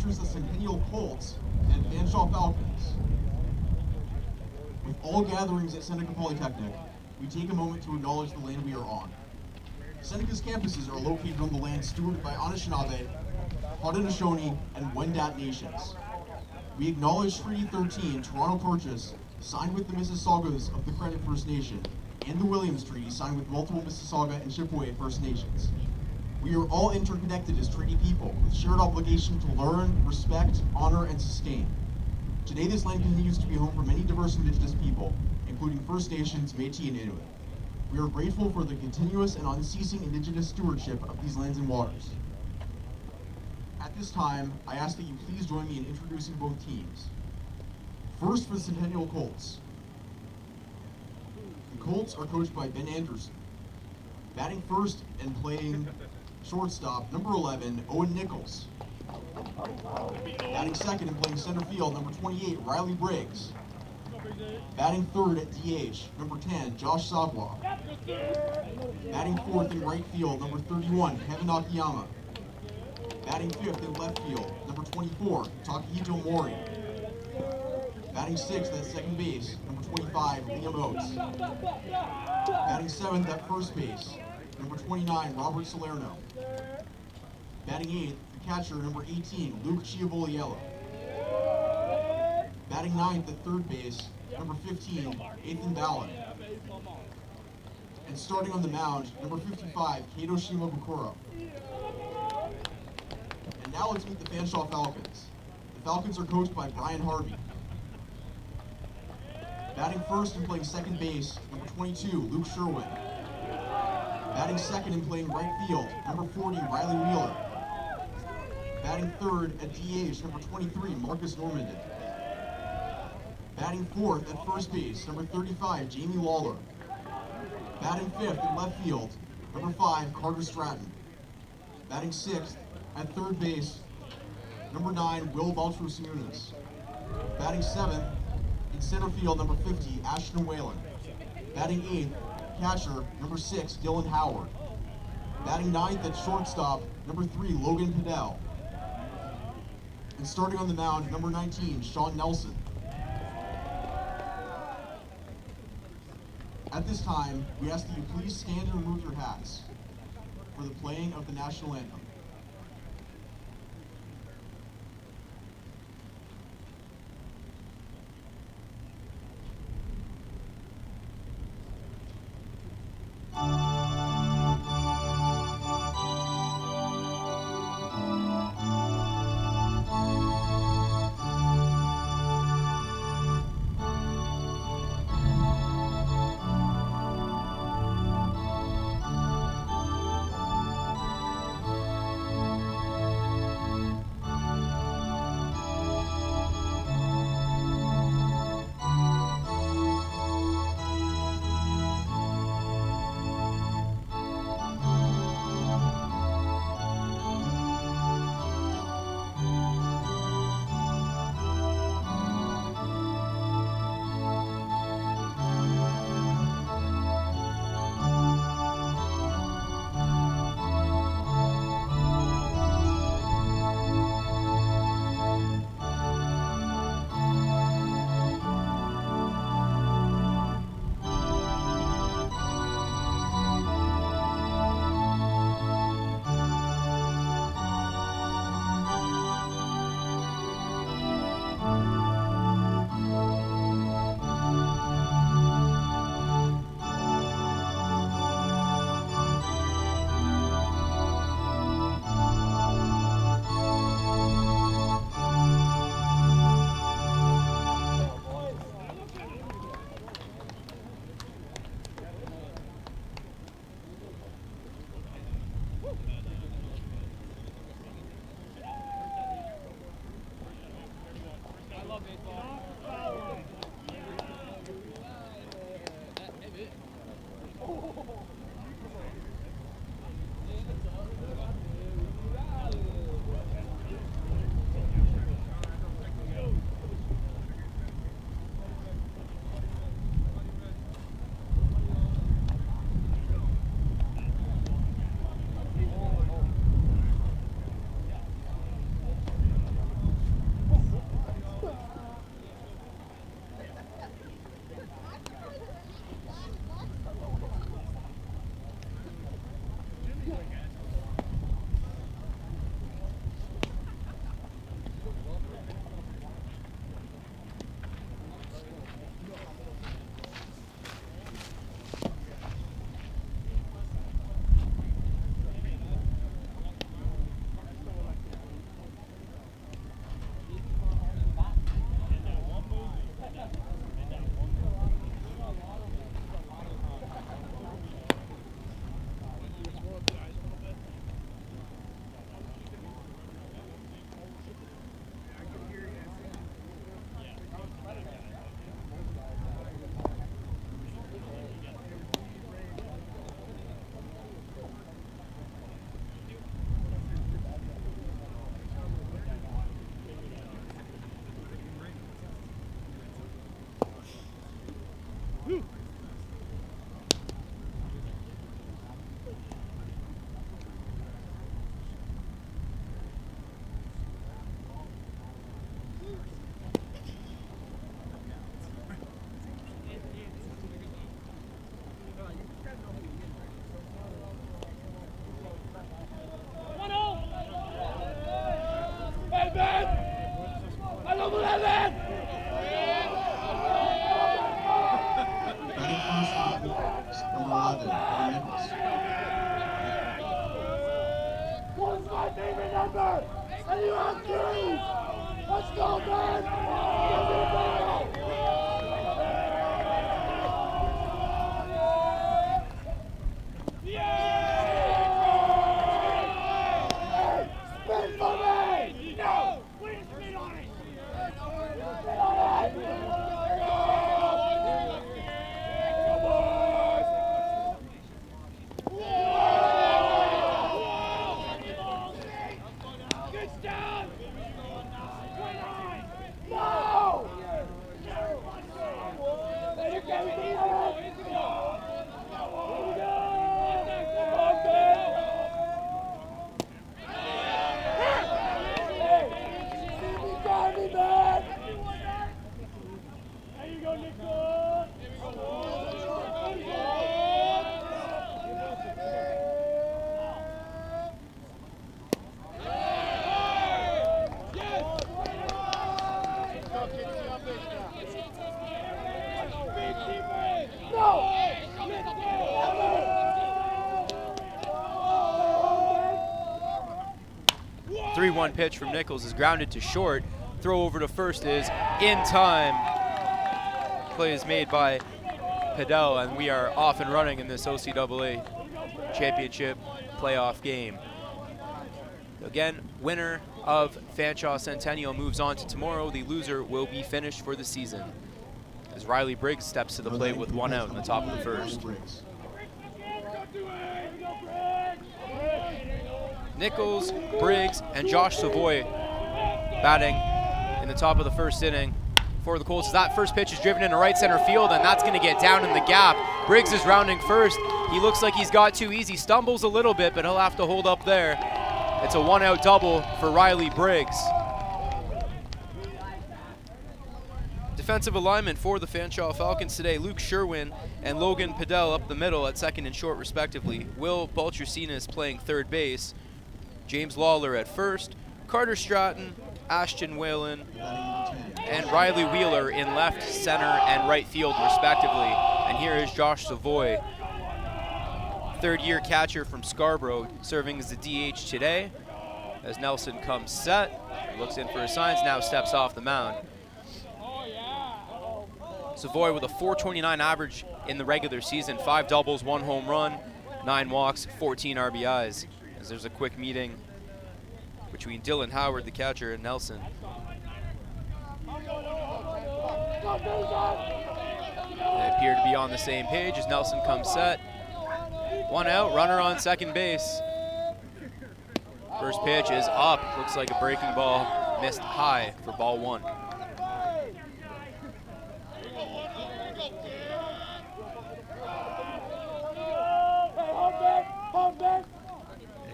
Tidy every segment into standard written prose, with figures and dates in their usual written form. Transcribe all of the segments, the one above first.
features the Centennial Colts and Fanshawe Falcons. With all gatherings at Seneca Polytechnic, we take a moment to acknowledge the land we are on. Seneca's campuses are located on the land stewarded by Anishinaabe, Haudenosaunee, and Wendat nations. We acknowledge Treaty 13, Toronto Purchase, signed with the Mississaugas of the Credit First Nation, and the Williams Treaty, signed with multiple Mississauga and Chippewa First Nations. We are all interconnected as treaty people, with shared obligation to learn, respect, honor, and sustain. Today, this land continues to be home for many diverse Indigenous people, including First Nations, Métis, and Inuit. We are grateful for the continuous and unceasing Indigenous stewardship of these lands and waters. At this time, I ask that you please join me in introducing both teams. First, for the Centennial Colts. The Colts are coached by Ben Anderson. Batting first and playing shortstop, number 11, Owen Nichols. Batting second and playing center field, number 28, Riley Briggs. Batting third at DH, number 10, Josh Savoie. Batting fourth in right field, number 31, Kevin Akiyama. Batting fifth in left field, number 24, Takahito Mori. Batting sixth at second base, number 25, Liam Oates. Batting seventh at first base, number 29, Robert Salerno. Batting eighth, the catcher, number 18, Luke Chiavoliello. Batting ninth at third base, number 15, Ethan Ballard. And starting on the mound, number 55, Kato Shimabukuro. And now let's meet the Fanshawe Falcons. The Falcons are coached by Brian Harvey. Batting first and playing second base, number 22, Luke Sherwin. Batting second and playing right field, number 40, Riley Wheeler. Batting third at DH, number 23, Marcus Normandin. Batting fourth at first base, number 35, Jamie Lawler. Batting fifth in left field, number 5, Carter Stratton. Batting sixth at third base, number 9, Will Baltro-Simunas. Batting seventh in center field, number 50, Ashton Whalen. Batting eighth, catcher, number 6, Dylan Howard. Batting ninth at shortstop, number 3, Logan Padell. And starting on the mound, number 19, Sean Nelson. At this time, we ask that you please stand and remove your hats for the playing of the national anthem. Batting first for the Colts, number 11, Owen Nichols. One's my favorite number, and you have three. Let's go, man. Spin for me. No, we spin on it. Spin on it. One pitch from Nichols is grounded to short. Throw over to first is in time. Play is made by Padel, and we are off and running in this OCAA championship playoff game. Again, winner of Fanshawe Centennial moves on to tomorrow. The loser will be finished for the season. As Riley Briggs steps to the plate with one out in the top of the first. Nichols, Briggs, and Josh Savoy batting in the top of the first inning for the Colts. That first pitch is driven into right center field, and that's going to get down in the gap. Briggs is rounding first. He looks like he's got too easy. Stumbles a little bit, but he'll have to hold up there. It's a one-out double for Riley Briggs. Defensive alignment for the Fanshawe Falcons today: Luke Sherwin and Logan Padel up the middle at second and short respectively. Will Baltracina is playing third base. James Lawler at first, Carter Stratton, Ashton Whalen, and Riley Wheeler in left, center, and right field respectively. And here is Josh Savoy, third-year catcher from Scarborough, serving as the DH today. As Nelson comes set, looks in for his signs, now steps off the mound. Savoy with a .429 average in the regular season, 5 doubles, 1 home run, 9 walks, 14 RBIs. As there's a quick meeting between Dylan Howard, the catcher, and Nelson. They appear to be on the same page as Nelson comes set. One out, runner on second base. First pitch is up, looks like a breaking ball, missed high for ball 1.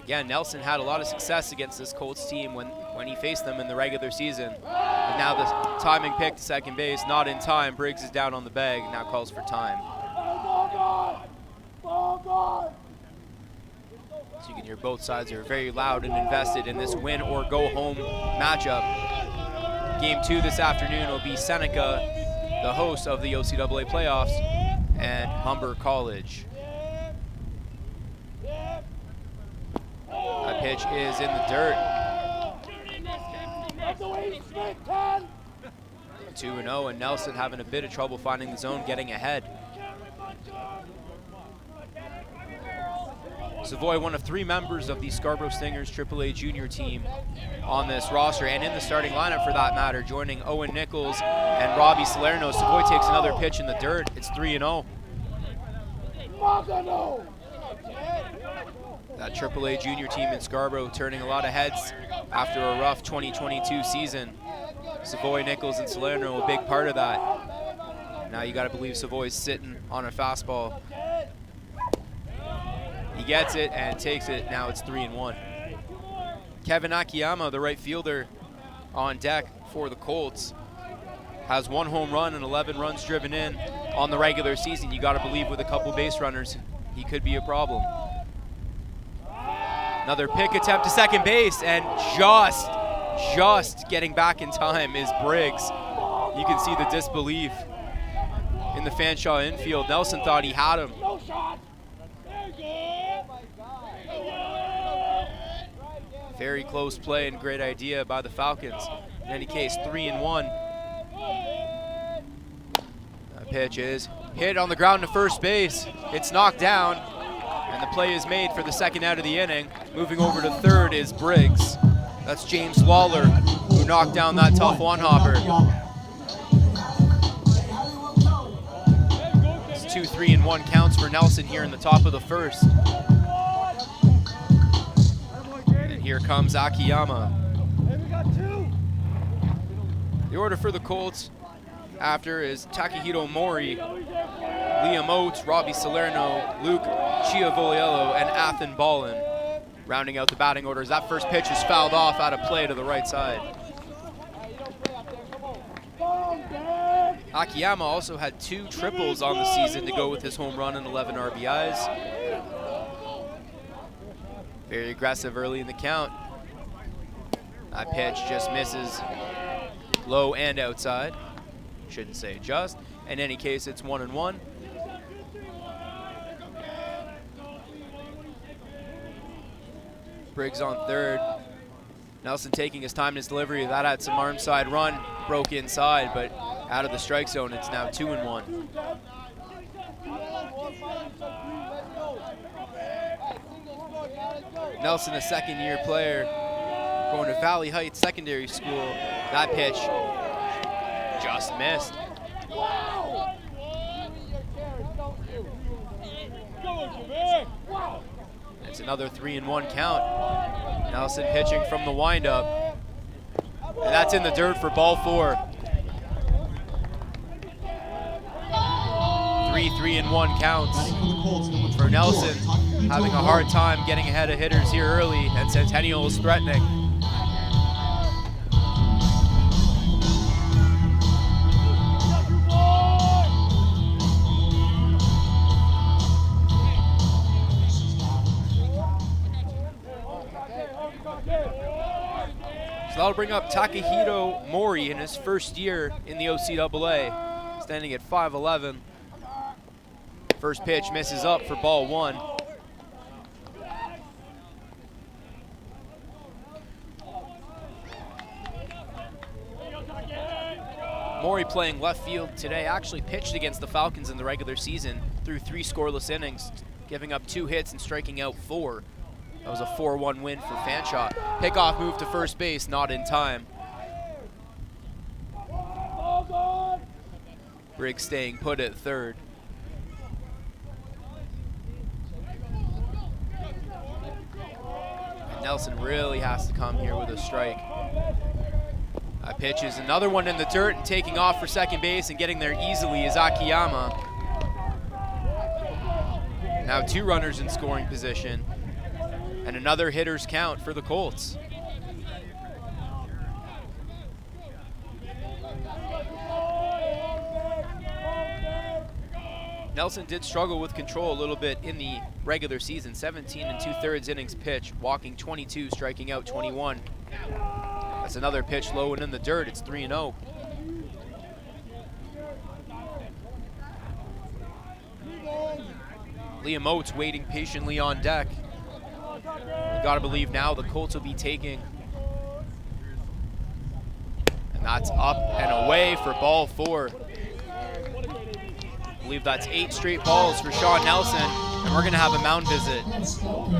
Again, Nelson had a lot of success against this Colts team when he faced them in the regular season. And now the timing pick to second base, not in time. Briggs is down on the bag, now calls for time. So you can hear both sides are very loud and invested in this win or go home matchup. Game 2 this afternoon will be Seneca, the host of the OCAA playoffs, and Humber College. That pitch is in the dirt. 2-0, and Nelson having a bit of trouble finding the zone, getting ahead. Savoy, one of 3 members of the Scarborough Stingers AAA junior team on this roster, and in the starting lineup for that matter, joining Owen Nichols and Robbie Salerno. Savoy takes another pitch in the dirt. It's 3-0. That AAA junior team in Scarborough turning a lot of heads after a rough 2022 season. Savoy, Nichols, and Salerno a big part of that. Now you got to believe Savoy's sitting on a fastball. He gets it and takes it. Now it's 3-1. Kevin Akiyama, the right fielder, on deck for the Colts, has 1 home run and 11 runs driven in on the regular season. You got to believe with a couple base runners, he could be a problem. Another pick attempt to second base, and just just getting back in time is Briggs. You can see the disbelief in the Fanshawe infield. Nelson thought he had him. No shot. Very close play and great idea by the Falcons. In any case, 3-1. That pitch is hit on the ground to first base. It's knocked down, and the play is made for the second out of the inning. Moving over to third is Briggs. That's James Lawler, who knocked down that tough one-hopper. It's 2, 3, and 1 counts for Nelson here in the top of the first. And here comes Akiyama. The order for the Colts after is Takahito Mori, Liam Oates, Robbie Salerno, Luke Chiavoliello, and Athen Ballin. Rounding out the batting orders. That first pitch is fouled off out of play to the right side. Akiyama also had 2 triples on the season to go with his home run and 11 RBIs. Very aggressive early in the count. That pitch just misses low and outside. Shouldn't say just. In any case, it's 1-1. Briggs on third. Nelson taking his time in his delivery. That had some arm side run. Broke inside, but out of the strike zone. It's now 2-1. Nelson, a second-year player, going to Valley Heights Secondary School. That pitch just missed. It's another 3-1 count. Nelson pitching from the windup. And that's in the dirt for ball 4. 3-1 counts for Nelson. Having a hard time getting ahead of hitters here early, and Centennial is threatening. So that'll bring up Takahito Mori in his first year in the OCAA, standing at 5'11". First pitch misses up for ball 1. Mori playing left field today, actually pitched against the Falcons in the regular season through 3 scoreless innings, giving up 2 hits and striking out 4. That was a 4-1 win for Fanshawe. Pickoff move to first base, not in time. Briggs staying put at third. And Nelson really has to come here with a strike. That pitch is another one in the dirt, and taking off for second base and getting there easily is Akiyama. Now 2 runners in scoring position. And another hitter's count for the Colts. Nelson did struggle with control a little bit in the regular season. 17 2/3 innings pitched, walking 22, striking out 21. That's another pitch low and in the dirt. It's 3-0. Liam Oates waiting patiently on deck. You gotta believe now the Colts will be taking. And that's up and away for ball 4. I believe that's 8 straight balls for Sean Nelson, and we're gonna have a mound visit.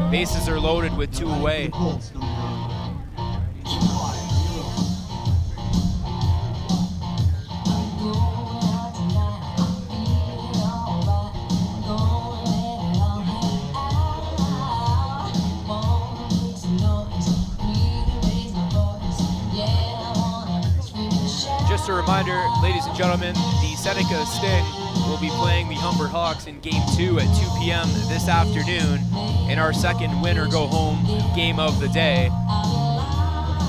Bases are loaded with 2 away. Just a reminder, ladies and gentlemen, the Seneca Sting will be playing the Humber Hawks in Game 2 at 2 p.m. this afternoon in our second win-or-go-home game of the day.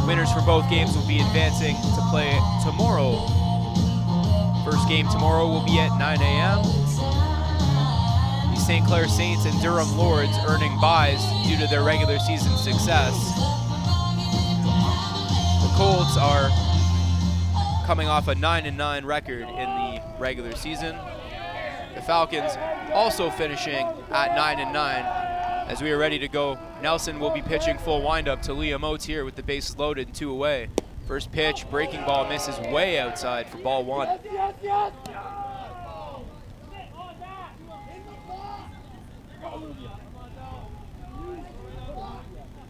Winners for both games will be advancing to play tomorrow. First game tomorrow will be at 9 a.m. The St. Clair Saints and Durham Lords earning byes due to their regular season success. The Colts are coming off a 9-9 record in the regular season. The Falcons also finishing at 9-9. As we are ready to go, Nelson will be pitching full windup to Liam Oates here with the bases loaded and 2 away. First pitch, breaking ball misses way outside for ball 1.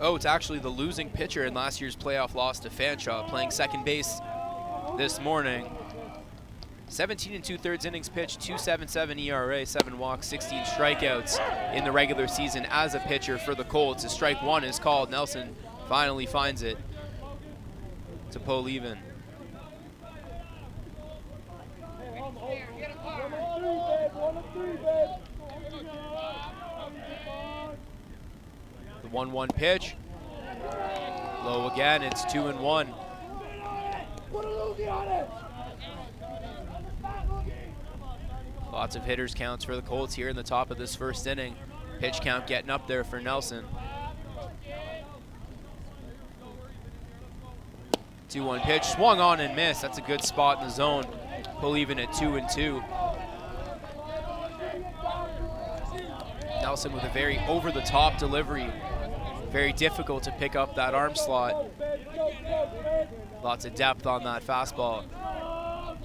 Oates, actually the losing pitcher in last year's playoff loss to Fanshawe, playing second base this morning. 17 2/3 innings pitched, 2.77 ERA, 7 walks, 16 strikeouts in the regular season as a pitcher for the Colts. As strike 1 is called, Nelson finally finds it to pull even. The 1-1 pitch, low again, it's 2-1. Lots of hitters counts for the Colts here in the top of this first inning. Pitch count getting up there for Nelson. 2-1 pitch, swung on and missed. That's a good spot in the zone. Pull even at 2-2. Nelson with a very over-the-top delivery. Very difficult to pick up that arm slot. Lots of depth on that fastball.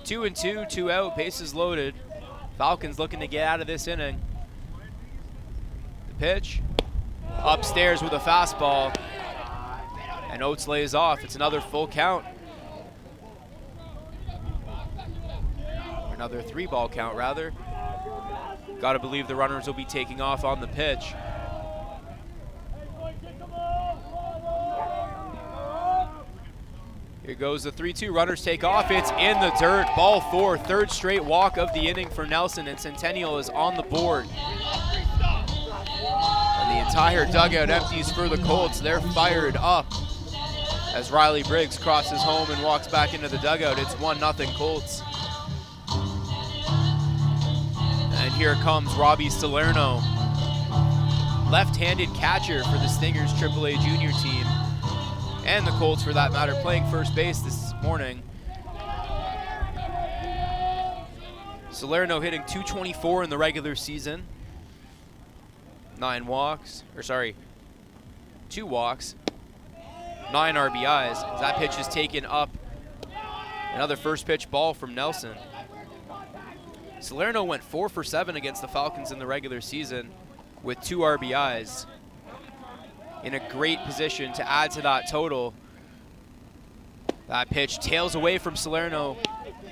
2-2, 2 out, bases loaded. Falcons looking to get out of this inning. The pitch, upstairs with a fastball, and Oates lays off. It's another full count. Another 3-ball count, rather. Gotta believe the runners will be taking off on the pitch. Here goes the 3-2, runners take off, it's in the dirt, ball 4, 3rd straight walk of the inning for Nelson, and Centennial is on the board. And the entire dugout empties for the Colts. They're fired up as Riley Briggs crosses home and walks back into the dugout. It's 1-0 Colts. And here comes Robbie Salerno, left-handed catcher for the Stingers AAA junior team. And the Colts, for that matter, playing first base this morning. Salerno hitting .224 in the regular season. 2 walks, 9 RBIs. That pitch is taken up. Another first pitch ball from Nelson. Salerno went 4 for 7 against the Falcons in the regular season with 2 RBIs. In a great position to add to that total. That pitch tails away from Salerno.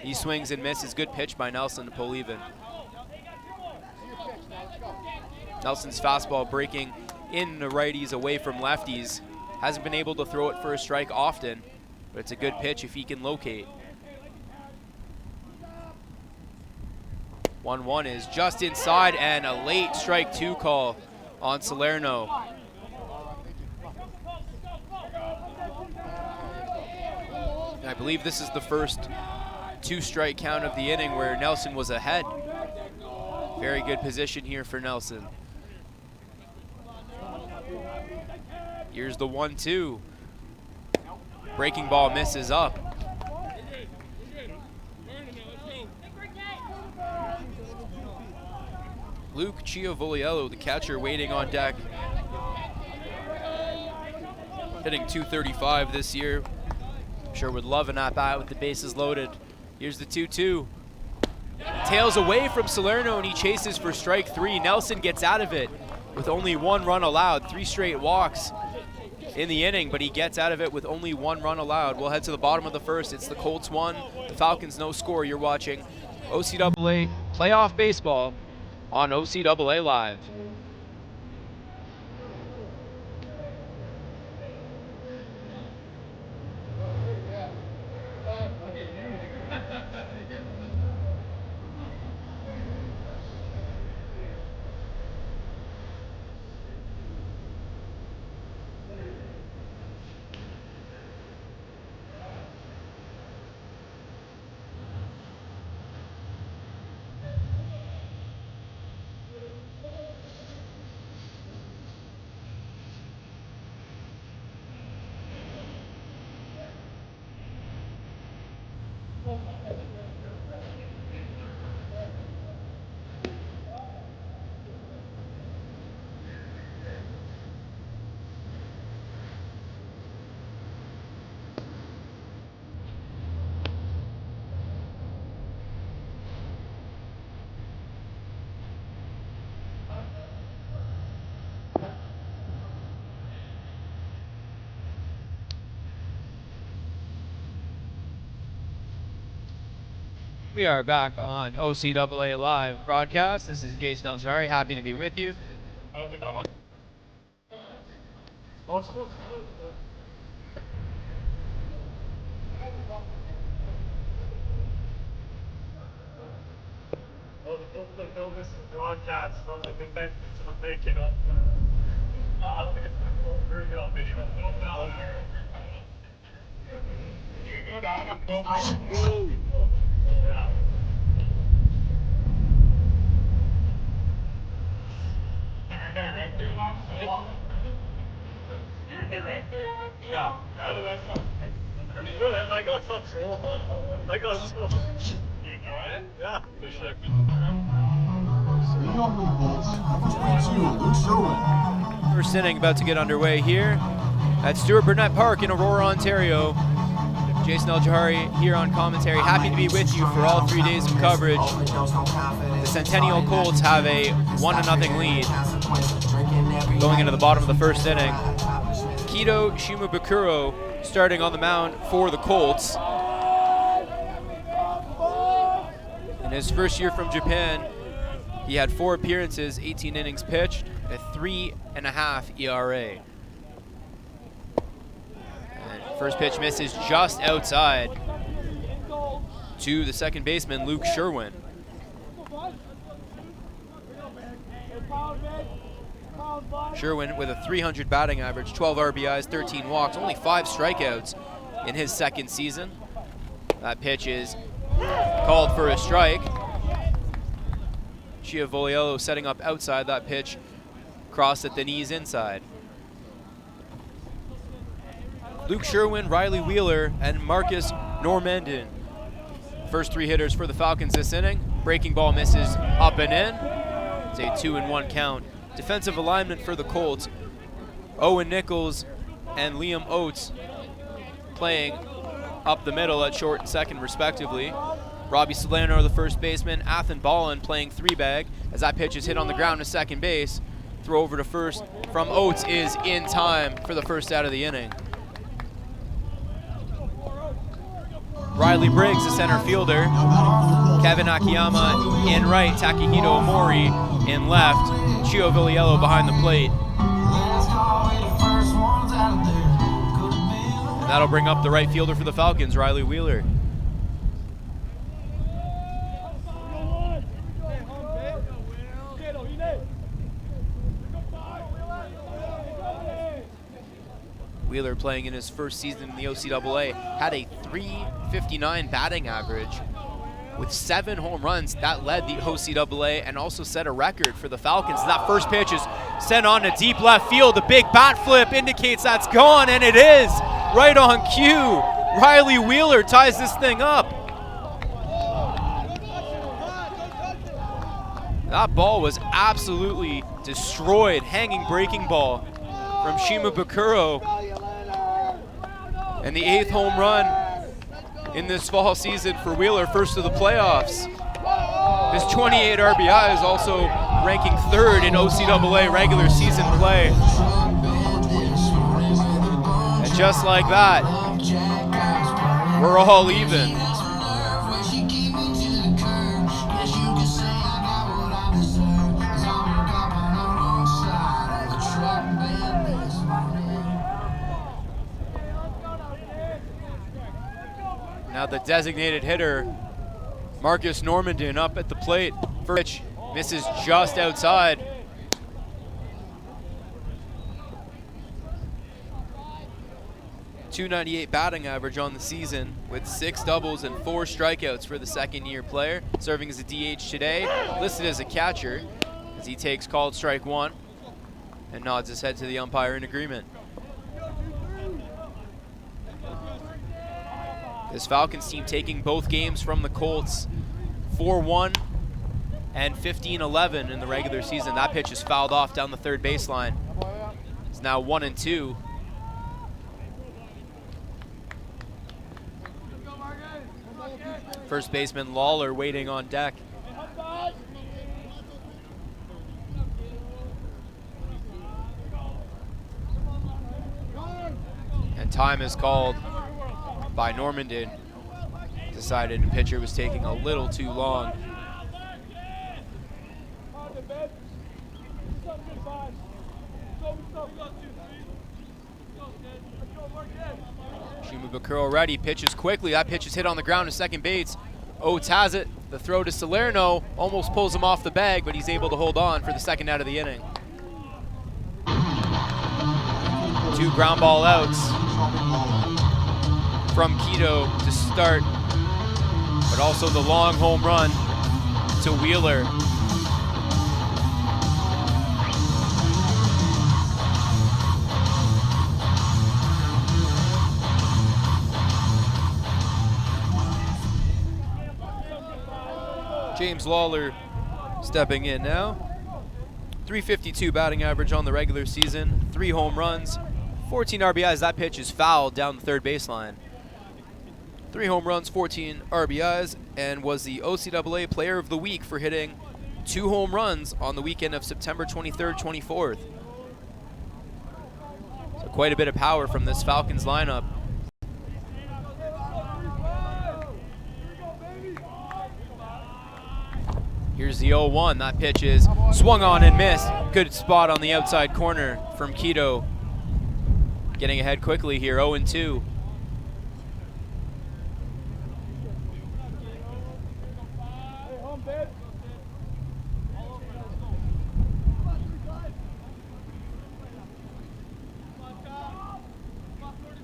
He swings and misses. Good pitch by Nelson to pull even. Nelson's fastball breaking in the righties away from lefties. Hasn't been able to throw it for a strike often, but it's a good pitch if he can locate. 1-1 is just inside, and a late strike 2 call on Salerno. I believe this is the first 2-strike count of the inning where Nelson was ahead. Very good position here for Nelson. Here's the 1-2. Breaking ball misses up. Luke Chiavoliello, the catcher, waiting on deck. Hitting .235 this year. Sure would love an at-bat with the bases loaded. Here's the 2-2. Tails away from Salerno and he chases for strike 3. Nelson gets out of it with only 1 run allowed. 3 straight walks in the inning, but he gets out of it with only 1 run allowed. We'll head to the bottom of the first. It's the Colts 1, the Falcons no score. You're watching OCAA Playoff Baseball on OCAA Live. We are back on OCAA Live broadcast. This is Jason Elzari. Happy to be with you. Leading off for the Colts, number 22, Luke Sherwin. First inning about to get underway here at Stewart Burnett Park in Aurora, Ontario. Jason Elzari here on commentary. Happy to be with you for all 3 days of coverage. The Centennial Colts have a 1-0 lead going into the bottom of the first inning. Kito Shimabukuro starting on the mound for the Colts. In his first year from Japan, he had 4 appearances, 18 innings pitched, a 3.5 ERA. And first pitch misses just outside to the second baseman, Luke Sherwin. Sherwin with a .300 batting average, 12 RBIs, 13 walks, only 5 strikeouts in his second season. That pitch is called for a strike. Chiavoliello setting up outside. That pitch crossed at the knees inside. Luke Sherwin, Riley Wheeler, and Marcus Normandin. First 3 hitters for the Falcons this inning. Breaking ball misses up and in. It's a 2-1 count. Defensive alignment for the Colts. Owen Nichols and Liam Oates playing up the middle at short and second respectively. Robbie Salerno, the first baseman. Athan Ballin playing 3-bag as that pitch is hit on the ground to second base. Throw over to first from Oates is in time for the first out of the inning. Riley Briggs, the center fielder. Kevin Akiyama in right. Takehito Omori in left. Chio Villiello behind the plate. And that'll bring up the right fielder for the Falcons, Riley Wheeler. Wheeler playing in his first season in the OCAA had a .359 batting average with 7 home runs. That led the OCAA and also set a record for the Falcons. That first pitch is sent on to deep left field. The big bat flip indicates that's gone, and it is right on cue. Riley Wheeler ties this thing up. That ball was absolutely destroyed. Hanging breaking ball from Shimabukuro. And the 8th home run in this fall season for Wheeler, first of the playoffs. His 28 RBI is also ranking 3rd in OCAA regular season play. And just like that, we're all even. Now the designated hitter, Marcus Normandin, up at the plate. First pitch misses just outside. .298 batting average on the season with 6 doubles and 4 strikeouts for the second-year player. Serving as a DH today, listed as a catcher as he takes called strike 1 and nods his head to the umpire in agreement. This Falcons team taking both games from the Colts, 4-1 and 15-11 in the regular season. That pitch is fouled off down the third baseline. It's now 1-2. First baseman Lawler waiting on deck. And time is called by Normandin. decided the pitcher was taking a little too long. Shimabukuro ready, pitches quickly. That pitch is hit on the ground to second base. Oates has it. The throw to Salerno almost pulls him off the bag, but he's able to hold on for the second out of the inning. 2 ground ball outs from Quito to start, but also the long home run to Wheeler. James Lawler stepping in now. 352 batting average on the regular season, 3 home runs, 14 RBIs. That pitch is fouled down the third baseline. 3 home runs, 14 RBIs, and was the OCAA Player of the Week for hitting 2 home runs on the weekend of September 23rd, 24th. So quite a bit of power from this Falcons lineup. Here's the 0-1. That pitch is swung on and missed. Good spot on the outside corner from Quito. Getting ahead quickly here, 0-2.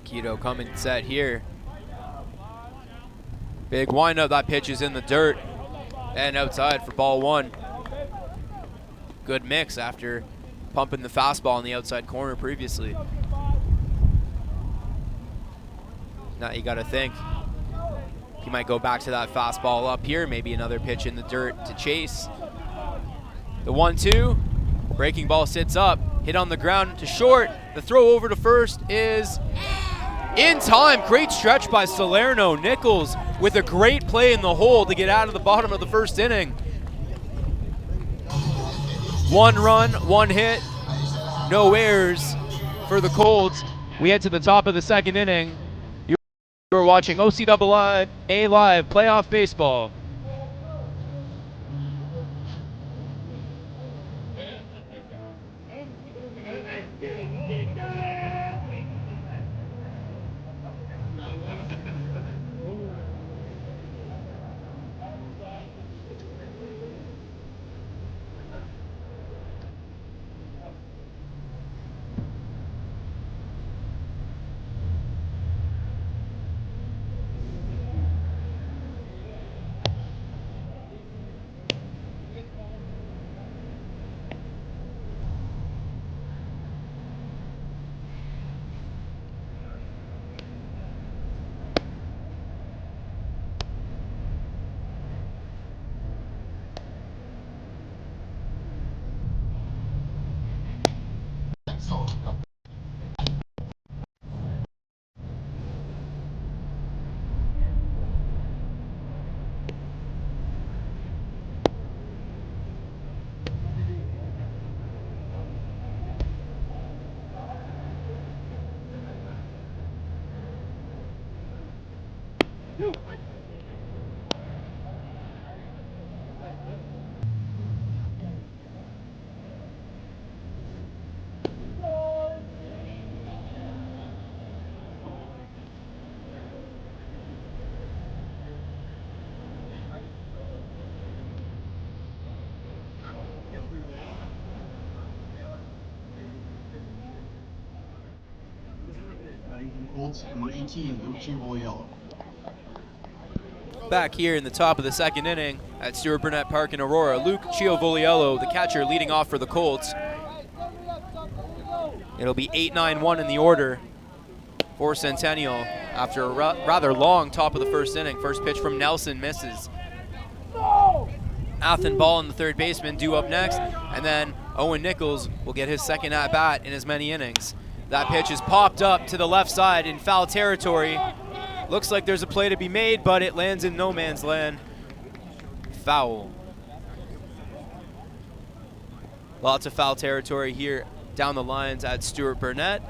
Quito coming set here. Big windup. That pitch is in the dirt and outside for ball 1. Good mix after pumping the fastball in the outside corner previously. Now you got to think he might go back to that fastball up here, maybe another pitch in the dirt to chase. The 1-2, breaking ball sits up, hit on the ground to short. The throw over to first is in time. Great stretch by Salerno. Nichols with a great play in the hole to get out of the bottom of the first inning. 1 run, 1 hit, no errors for the Colts. We head to the top of the second inning. You're watching OCAA Live Playoff Baseball. Colts, number 18, Luke Chiavoliello. Back here in the top of the second inning at Stewart Burnett Park in Aurora, Luke Chiavoliello, the catcher, leading off for the Colts. It'll be 8-9-1 in the order for Centennial after a rather long top of the first inning. First pitch from Nelson misses. Athenball and the third baseman due up next, and then Owen Nichols will get his second at-bat in as many innings. That pitch is popped up to the left side in foul territory. Looks like there's a play to be made, but it lands in no man's land. Foul. Lots of foul territory here down the lines at Stewart Burnett.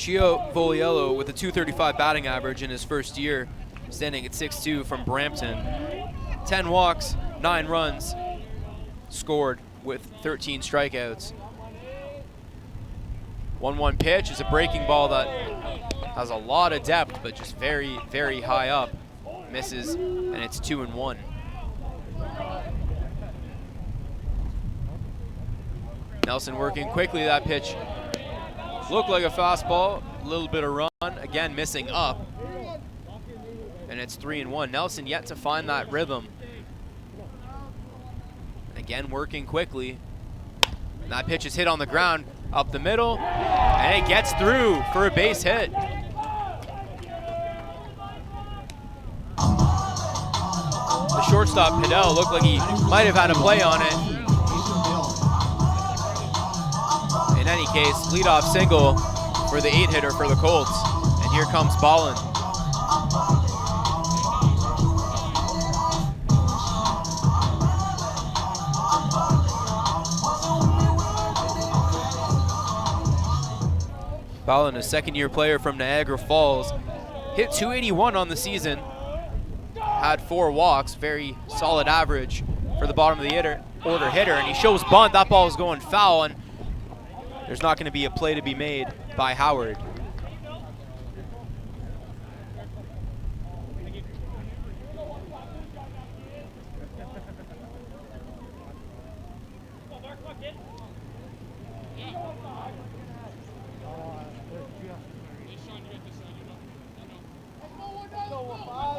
Chio Voliello with a .235 batting average in his first year, standing at 6'2" from Brampton. 10 walks, 9 runs scored with 13 strikeouts. 1-1 pitch is a breaking ball that has a lot of depth, but just very, very high up. Misses, and it's 2-1. Nelson working quickly. That pitch looked like a fastball, a little bit of run, again missing up. And it's 3-1. Nelson yet to find that rhythm. Again working quickly. And that pitch is hit on the ground up the middle, and it gets through for a base hit. The shortstop, Padel, looked like he might have had a play on it. In any case, leadoff single for the 8-hitter for the Colts. And here comes Ballin. Ballin, a second-year player from Niagara Falls, hit .281 on the season. Had 4 walks, very solid average for the bottom of the order hitter, and he shows bunt. That ball is going foul, and there's not going to be a play to be made by Howard.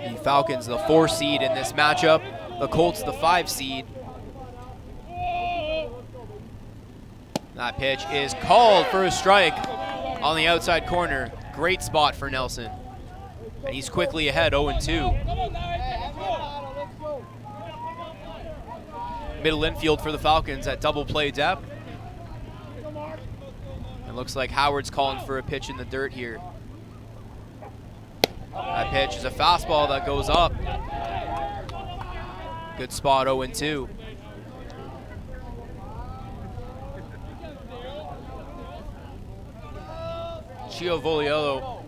The Falcons, the 4 seed in this matchup. The Colts, the 5 seed. That pitch is called for a strike on the outside corner. Great spot for Nelson. And he's quickly ahead, 0-2. Middle infield for the Falcons at double play depth. It looks like Howard's calling for a pitch in the dirt here. That pitch is a fastball that goes up. Good spot, 0-2. Chio Voliello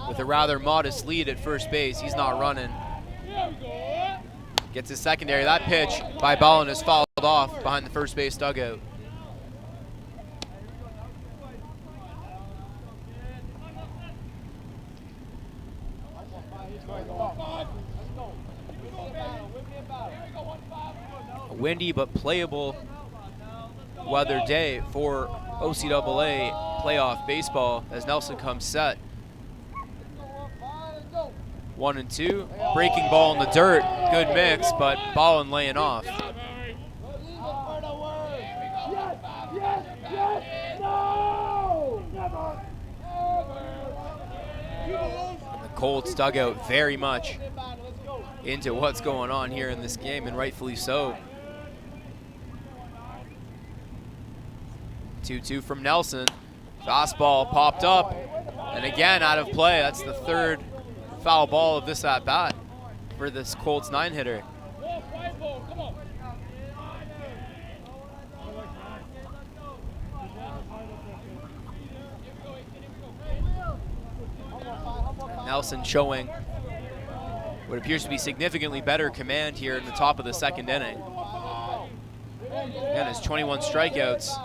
with a rather modest lead at first base. He's not running. Gets his secondary. That pitch by Ballin is fouled off behind the first base dugout. A windy but playable weather day for OCAA playoff baseball as Nelson comes set. 1-2, breaking ball in the dirt, good mix, but Ballin laying off. And the Colts dugout very much into what's going on here in this game, and rightfully so. 2-2 from Nelson. Fastball popped up, and again out of play. That's the 3rd foul ball of this at-bat for this Colts 9-hitter. Nelson showing what appears to be significantly better command here in the top of the 2nd inning. Again, his 21 strikeouts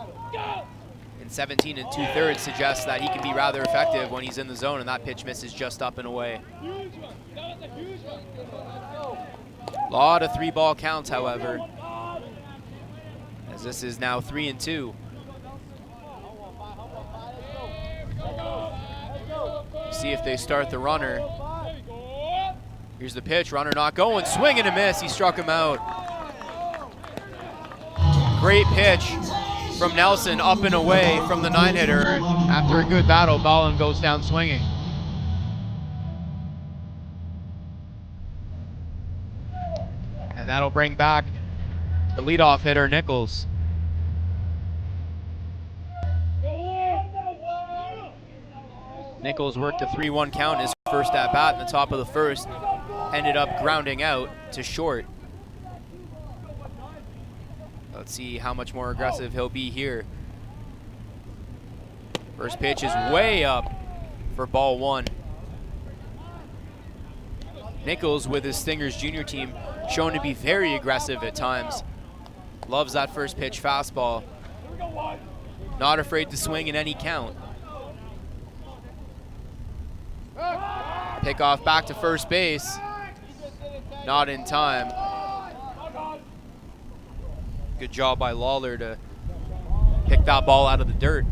in 17 2/3 suggests that he can be rather effective when he's in the zone, and that pitch misses just up and away. A lot of 3-ball counts, however, as this is now 3-2. See if they start the runner. Here's the pitch, runner not going, swing and a miss, he struck him out. Great pitch from Nelson, up and away from the 9-hitter. After a good battle, Ballin goes down swinging. And that'll bring back the leadoff hitter, Nichols. Nichols worked a 3-1 count in his first at-bat in the top of the 1st. Ended up grounding out to short. Let's see how much more aggressive he'll be here. First pitch is way up for ball one. Nichols with his Stingers junior team shown to be very aggressive at times. Loves that first pitch fastball. Not afraid to swing in any count. Pick off back to first base. Not in time. Good job by Lawler to pick that ball out of the dirt.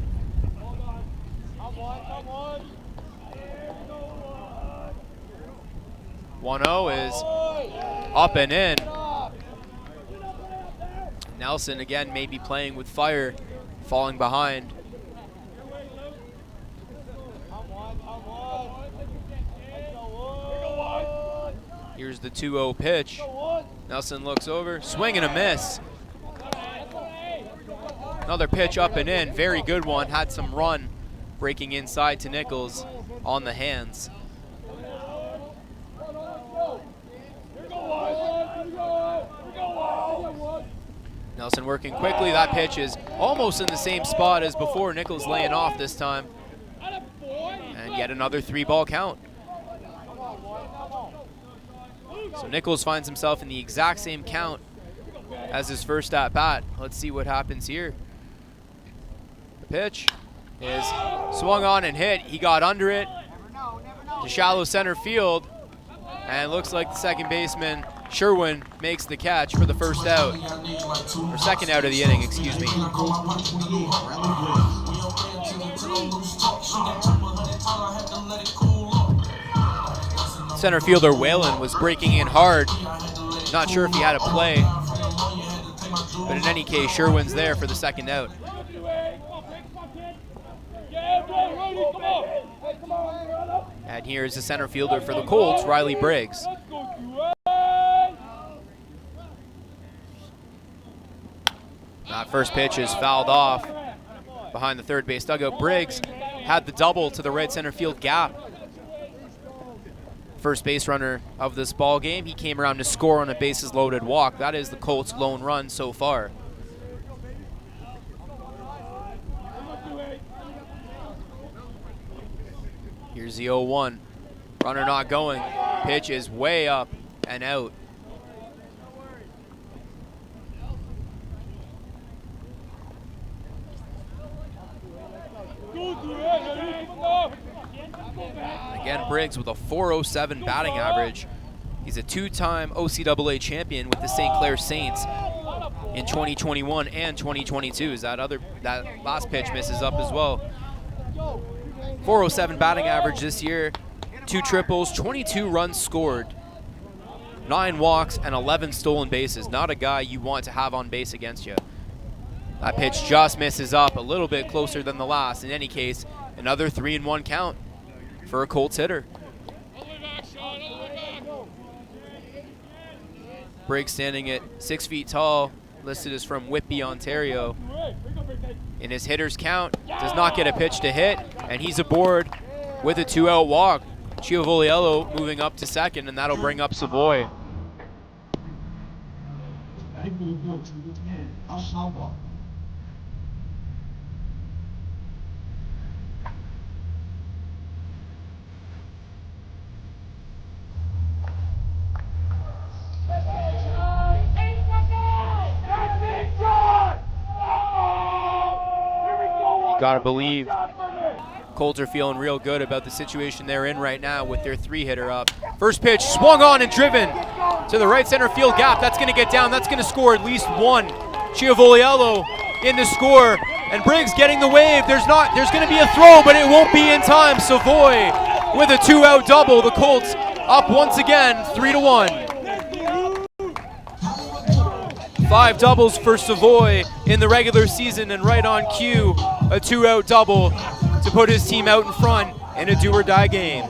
1-0 is up and in. Nelson again maybe playing with fire, falling behind. Here's the 2-0 pitch. Nelson looks over, swing and a miss. Another pitch up and in, very good one. Had some run breaking inside to Nichols on the hands. Nelson working quickly. That pitch is almost in the same spot as before. Nichols laying off this time. And yet another 3-ball count. So Nichols finds himself in the exact same count as his first at bat. Let's see what happens here. The pitch is swung on and hit. He got under it to shallow center field. And it looks like the second baseman, Sherwin, makes the catch for the first out. Or second out of the inning, excuse me. Center fielder Whalen was breaking in hard. Not sure if he had a play. But in any case, Sherwin's there for the second out. And here is the center fielder for the Colts, Riley Briggs. That first pitch is fouled off behind the third base dugout. Briggs had the double to the right center field gap. First base runner of this ball game. He came around to score on a bases loaded walk. That is the Colts' lone run so far. Here's the 0-1. Runner not going. Pitch is way up and out. Again, Briggs with a .407 batting average. He's a two-time OCAA champion with the St. Clair Saints in 2021 and 2022. That last pitch misses up as well. .407 batting average this year. 2 triples, 22 runs scored, 9 walks, and 11 stolen bases. Not a guy you want to have on base against you. That pitch just misses up a little bit closer than the last. In any case, another 3-1 count for a Colts hitter. Briggs standing at 6 feet tall, listed as from Whitby, Ontario. In his hitter's count, does not get a pitch to hit, and he's aboard with a 2-out walk. Chiavoliello moving up to second, and that'll bring up Savoy. Gotta believe Colts are feeling real good about the situation they're in right now with their 3-hitter up. First pitch swung on and driven to the right center field gap. That's gonna get down, that's gonna score at least one. Chiavoliello in to score, and Briggs getting the wave. There's gonna be a throw, but it won't be in time. Savoy with a 2-out double. The Colts up once again, 3-1. 5 doubles for Savoy in the regular season, and right on cue, a 2-out double to put his team out in front in a do-or-die game.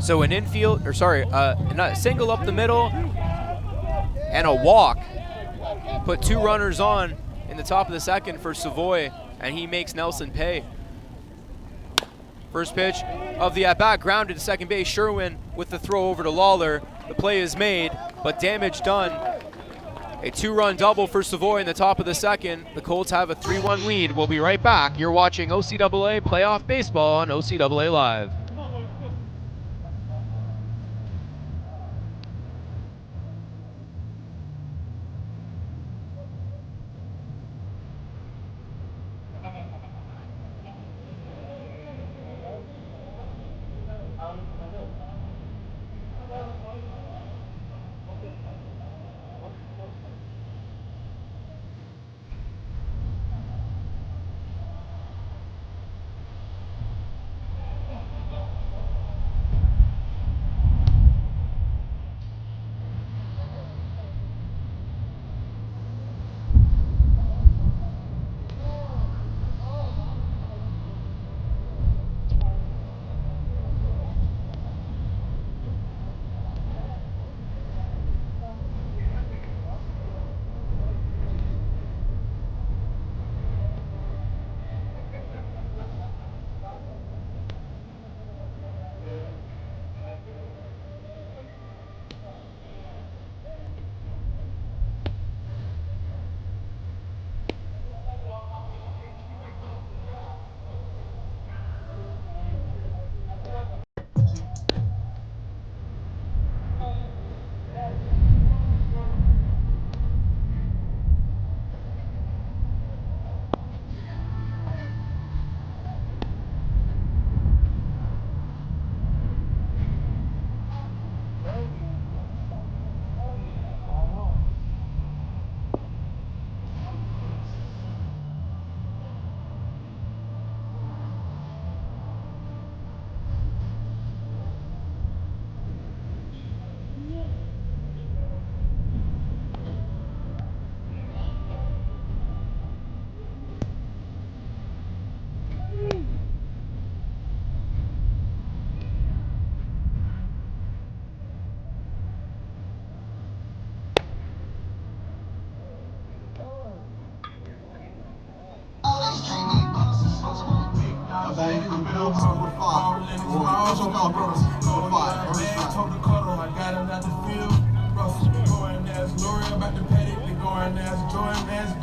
So an infield, or sorry, a single up the middle and a walk. Put 2 runners on in the top of the second for Savoy, and he makes Nelson pay. First pitch of the at-bat, grounded to second base. Sherwin with the throw over to Lawler. The play is made, but damage done. A 2-run double for Savoy in the top of the second. The Colts have a 3-1 lead. We'll be right back. You're watching OCAA Playoff Baseball on OCAA Live.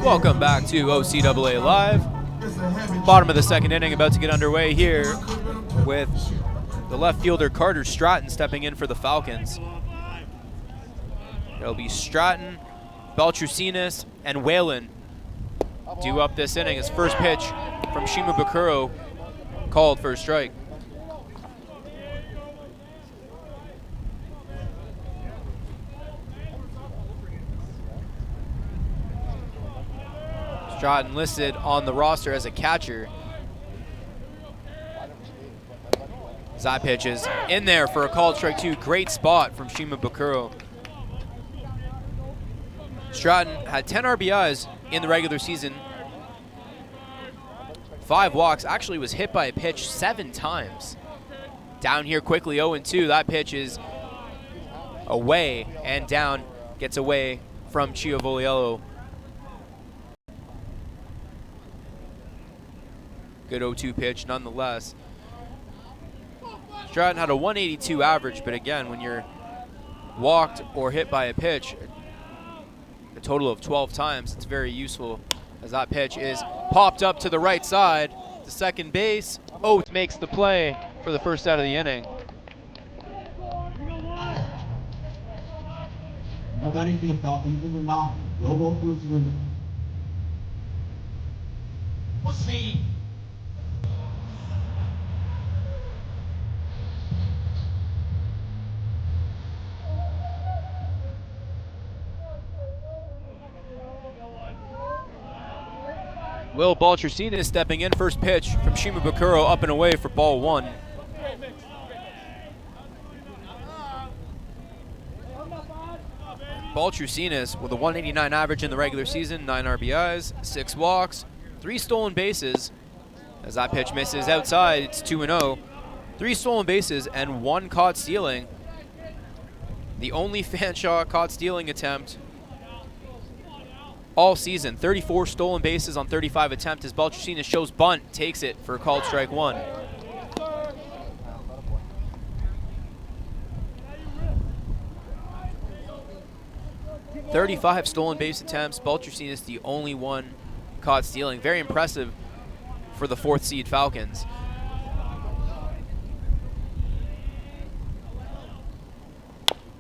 Welcome back to OCAA Live. Bottom of the second inning about to get underway here with the left fielder Carter Stratton stepping in for the Falcons. It'll be Stratton, Baltrusinas, and Whalen due up this inning. His first pitch from Shima Bakuro called for a strike. Stratton listed on the roster as a catcher. That pitch is in there for a called strike 2. Great spot from Shima Bakuro. Stratton had 10 RBIs in the regular season. 5 walks, actually was hit by a pitch 7 times. Down here quickly, 0-2. That pitch is away and down, gets away from Chio Voliello. Good 0-2 pitch nonetheless. Stratton had a 182 average, but again, when you're walked or hit by a pitch a total of 12 times, it's very useful, as that pitch is popped up to the right side to second base. Oates makes the play for the first out of the inning. Will Baltrusinas is stepping in. First pitch from Shima Bakuro up and away for ball 1. Baltrusinas with a 189 average in the regular season, 9 RBIs, 6 walks, 3 stolen bases. As that pitch misses outside, it's 2-0. 3 stolen bases and 1 caught stealing. The only Fanshawe caught stealing attempt all season. 34 stolen bases on 35 attempts as Baltrusinas shows bunt, takes it for a called strike 1. 35 stolen base attempts. Baltracine is the only one caught stealing. Very impressive for the 4th seed Falcons.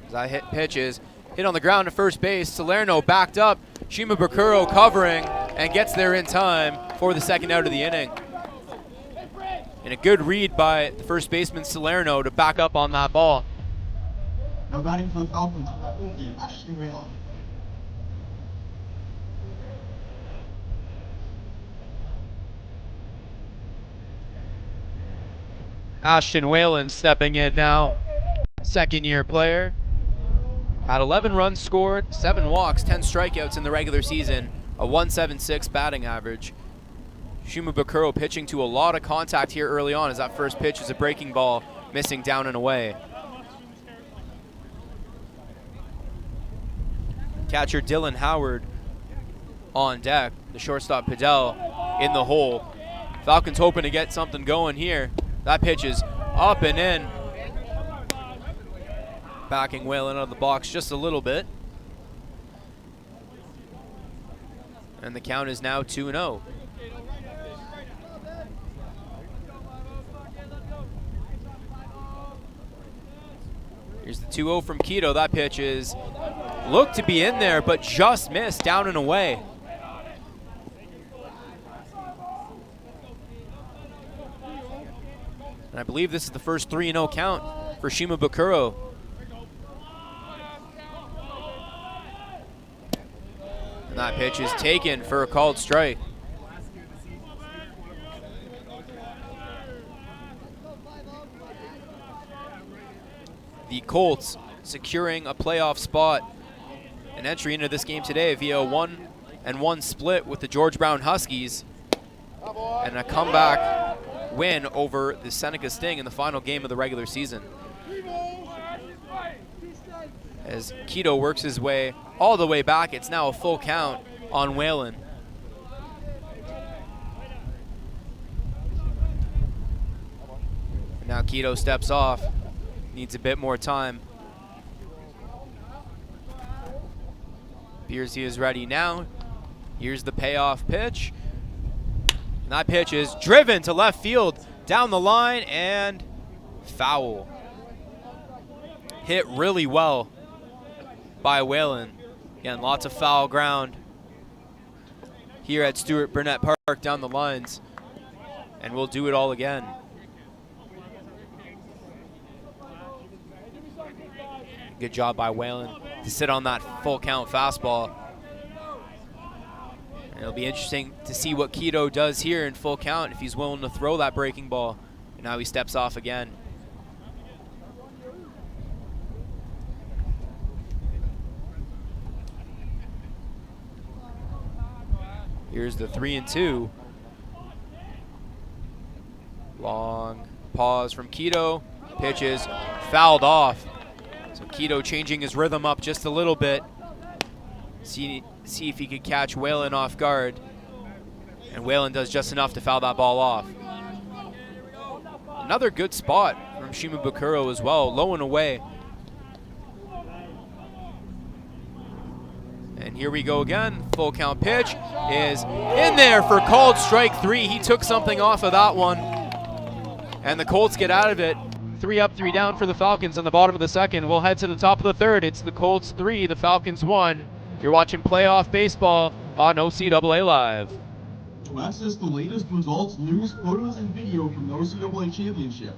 As that pitch is hit on the ground to first base. Salerno backed up. Shima Bakuro covering and gets there in time for the second out of the inning. And a good read by the first baseman Salerno to back up on that ball. Now batting for the Falcons. Ashton Whalen. Ashton Whalen stepping in now. Second-year player. Had 11 runs scored, 7 walks, 10 strikeouts in the regular season, a 1.76 batting average. Shima Bakuro pitching to a lot of contact here early on as that first pitch is a breaking ball, missing down and away. Catcher Dylan Howard on deck. The shortstop Padel in the hole. Falcons hoping to get something going here. That pitch is up and in. Backing Whalen out of the box just a little bit. And the count is now 2-0. Here's the 2-0 from Quito. That pitch is looked to be in there, but just missed down and away. And I believe this is the first 3-0 count for Shima Bakuro. And that pitch is taken for a called strike. The Colts securing a playoff spot, an entry into this game today via a 1-1 split with the George Brown Huskies and a comeback win over the Seneca Sting in the final game of the regular season. As Quito works his way all the way back, it's now a full count on Whalen. Now Quito steps off, needs a bit more time. Appears he is ready now. Here's the payoff pitch. And that pitch is driven to left field, down the line, and foul. Hit really well by Whalen. Again, lots of foul ground here at Stewart Burnett Park down the lines. And we'll do it all again. Good job by Whalen to sit on that full count fastball. And it'll be interesting to see what Quito does here in full count, if he's willing to throw that breaking ball. And now he steps off again. Here's the 3-2. Long pause from Quito. Pitch is fouled off. So Quito changing his rhythm up just a little bit. See if he could catch Whalen off guard. And Whalen does just enough to foul that ball off. Another good spot from Shima Bakuro as well, low and away. And here we go again. Full count pitch is in there for called strike 3. He took something off of that one. And the Colts get out of it. 3 up, 3 down for the Falcons on the bottom of the second. We'll head to the top of the third. It's the Colts 3, the Falcons 1. You're watching playoff baseball on OCAA Live. To access the latest results, news, photos, and video from the OCAA Championship,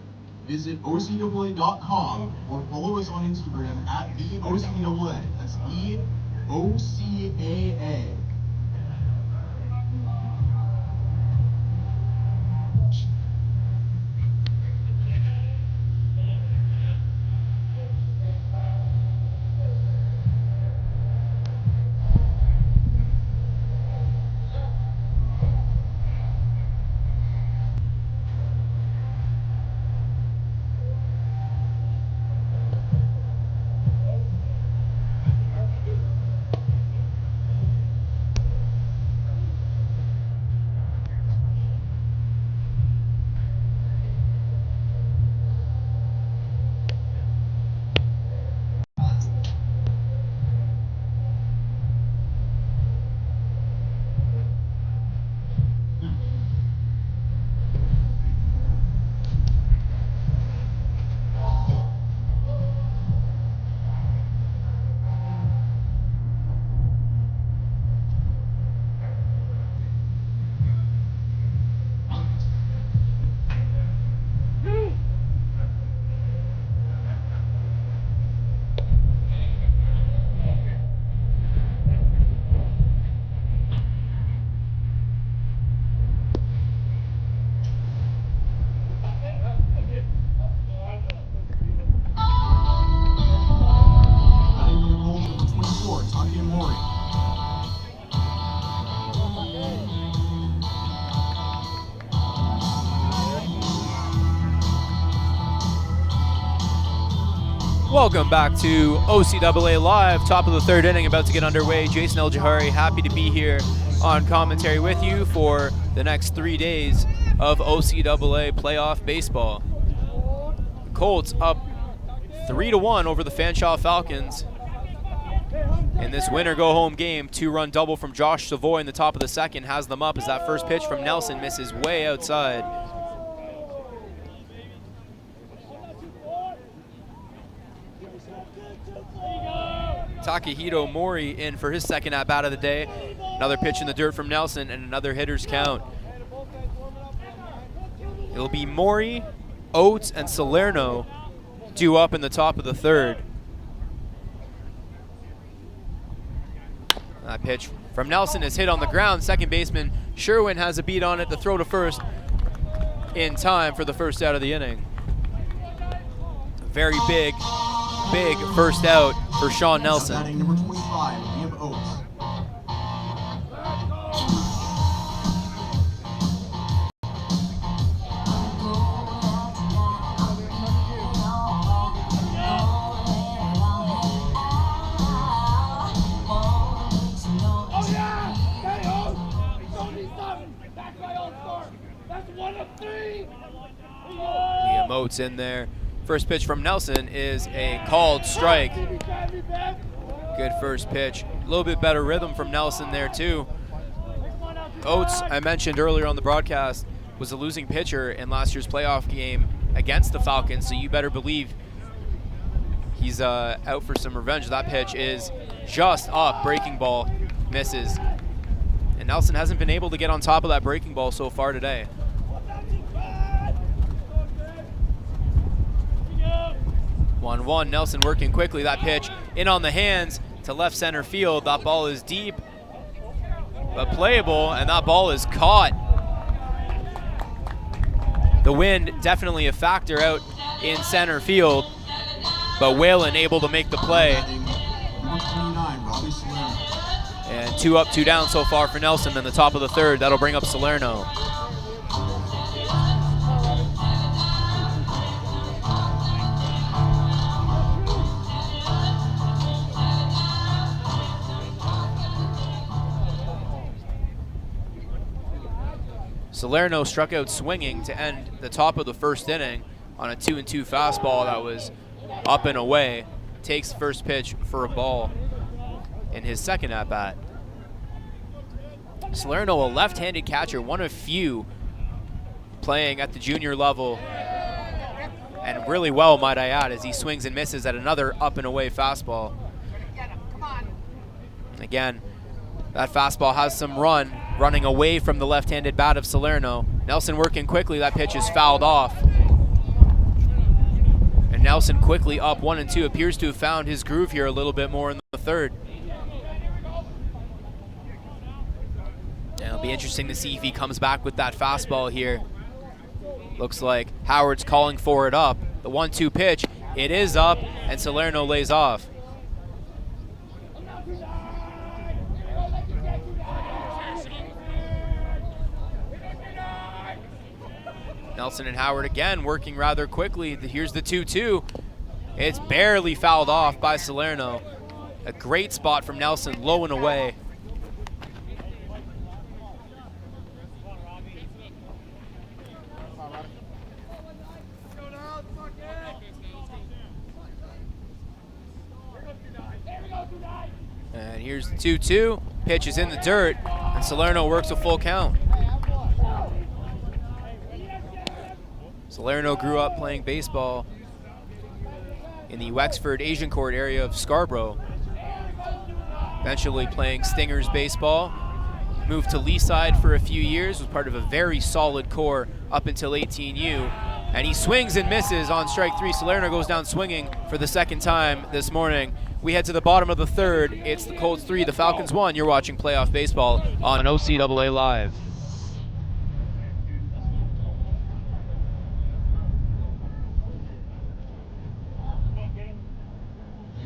visit OCAA.com or follow us on Instagram at the OCAA. That's OCAA. Welcome back to OCAA Live, top of the third inning, about to get underway. Jason El-Jahari, happy to be here on commentary with you for the next 3 days of OCAA playoff baseball. The Colts up 3-1 over the Fanshawe Falcons in this winner-go-home game. Two-run double from Josh Savoy in the top of the second has them up as that first pitch from Nelson misses way outside. Takahito Mori in for his second at-bat of the day. Another pitch in the dirt from Nelson and another hitter's count. It'll be Mori, Oates, and Salerno due up in the top of the third. That pitch from Nelson is hit on the ground. Second baseman Sherwin has a beat on it. The throw to first in time for the first out of the inning. Very big first out for Sean Nelson. Batting number 25, Liam Oates. Liam Oates in there. First pitch from Nelson is a called strike. Good first pitch. A little bit better rhythm from Nelson there too. Oates, I mentioned earlier on the broadcast, was a losing pitcher in last year's playoff game against the Falcons, so you better believe he's out for some revenge. That pitch is just up, breaking ball, misses. And Nelson hasn't been able to get on top of that breaking ball so far today. 1-1, Nelson working quickly. That pitch in on the hands to left center field. That ball is deep, but playable, and that ball is caught. The wind definitely a factor out in center field, but Whalen able to make the play. And 2 up, 2 down so far for Nelson in the top of the third. That'll bring up Salerno. Salerno struck out swinging to end the top of the first inning on a 2-2 fastball that was up and away. Takes first pitch for a ball in his second at-bat. Salerno, a left-handed catcher, one of few playing at the junior level, and really well, might I add, as he swings and misses at another up and away fastball. Again, that fastball has some running away from the left-handed bat of Salerno. Nelson working quickly. That pitch is fouled off. And Nelson quickly up 1-2. Appears to have found his groove here a little bit more in the third. And it'll be interesting to see if he comes back with that fastball here. Looks like Howard's calling for it up. The 1-2 pitch, it is up, and Salerno lays off. Nelson and Howard again working rather quickly. Here's the 2-2. It's barely fouled off by Salerno. A great spot from Nelson, low and away. And here's the 2-2. Pitch is in the dirt, and Salerno works a full count. Salerno grew up playing baseball in the Wexford Asian Court area of Scarborough. Eventually playing Stingers baseball. Moved to Leaside for a few years, was part of a very solid core up until 18U. And he swings and misses on strike 3. Salerno goes down swinging for the second time this morning. We head to the bottom of the third. It's the Colts 3, the Falcons 1. You're watching playoff baseball on OCAA Live.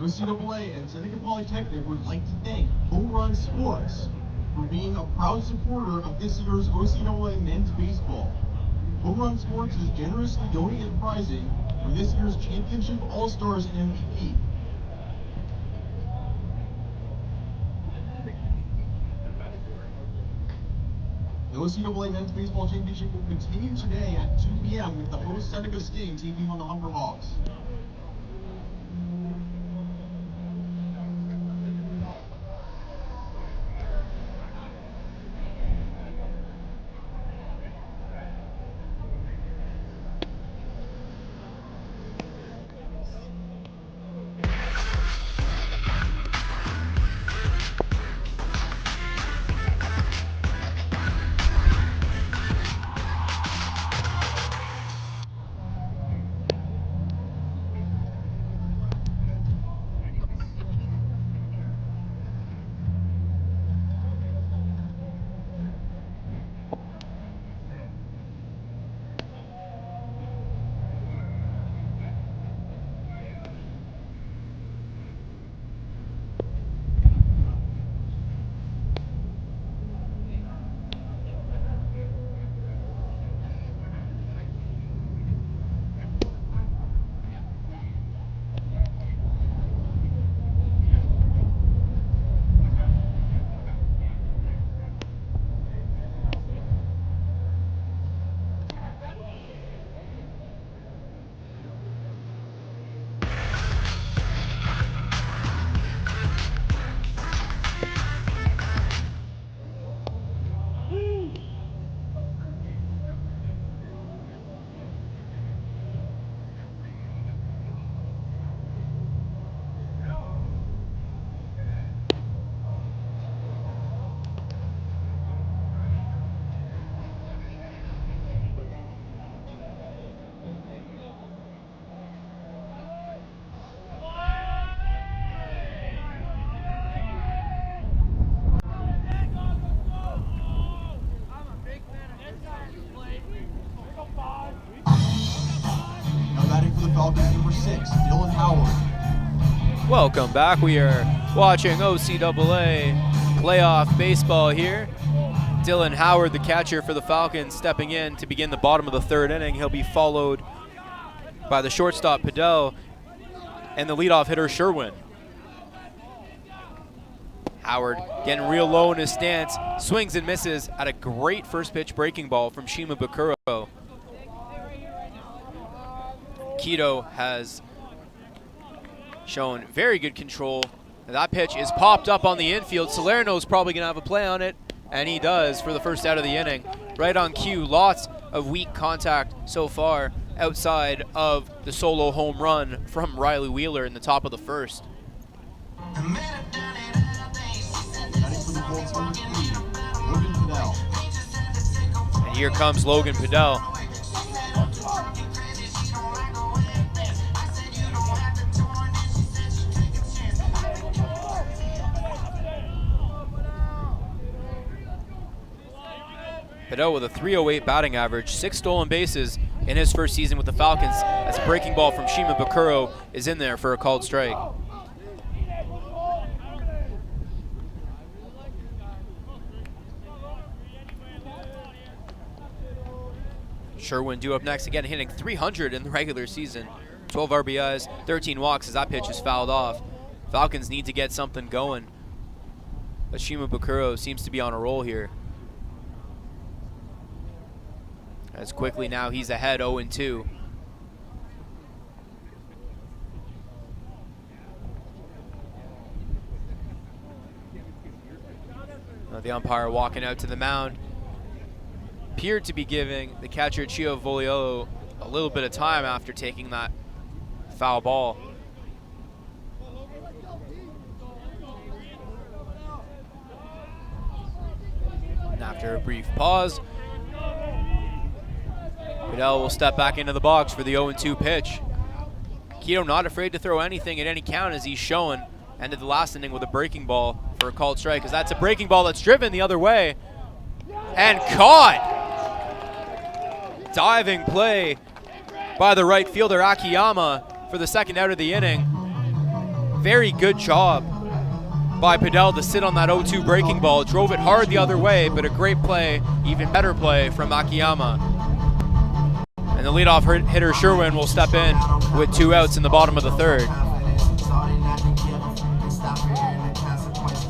OCAA and Seneca Polytechnic would like to thank Home Run Sports for being a proud supporter of this year's OCAA men's baseball. Home Run Sports has generously donated prizing for this year's championship All-Stars and MVP. The OCAA Men's Baseball Championship will continue today at 2 p.m. with the host Seneca Sting taking on the Humber Hawks. Falcons number 6, Dylan Howard. Welcome back. We are watching OCAA playoff baseball here. Dylan Howard, the catcher for the Falcons, stepping in to begin the bottom of the third inning. He'll be followed by the shortstop Padel and the leadoff hitter Sherwin. Howard getting real low in his stance, swings and misses at a great first pitch breaking ball from Shima Bakuro. Keto has shown very good control. That pitch is popped up on the infield. Salerno's probably going to have a play on it, and he does for the first out of the inning. Right on cue, lots of weak contact so far outside of the solo home run from Riley Wheeler in the top of the first. Batting for the Colts number 3, Logan Padel. And here comes Logan Padel. Padel with a .308 batting average, 6 stolen bases in his first season with the Falcons, as a breaking ball from Shima Bakuro is in there for a called strike. Sherwin due up next, again hitting .300 in the regular season. 12 RBIs, 13 walks as that pitch is fouled off. Falcons need to get something going, but Shima Bakuro seems to be on a roll here. As quickly now he's ahead 0-2. The umpire walking out to the mound appeared to be giving the catcher Chio Voliolo a little bit of time after taking that foul ball. And after a brief pause, Padel will step back into the box for the 0-2 pitch. Keto not afraid to throw anything at any count, as he's shown. Ended the last inning with a breaking ball for a called strike, because that's a breaking ball that's driven the other way and caught. Diving play by the right fielder Akiyama for the second out of the inning. Very good job by Padel to sit on that 0-2 breaking ball. Drove it hard the other way, but a great play, even better play from Akiyama. And the leadoff hitter Sherwin will step in with 2 outs in the bottom of the third.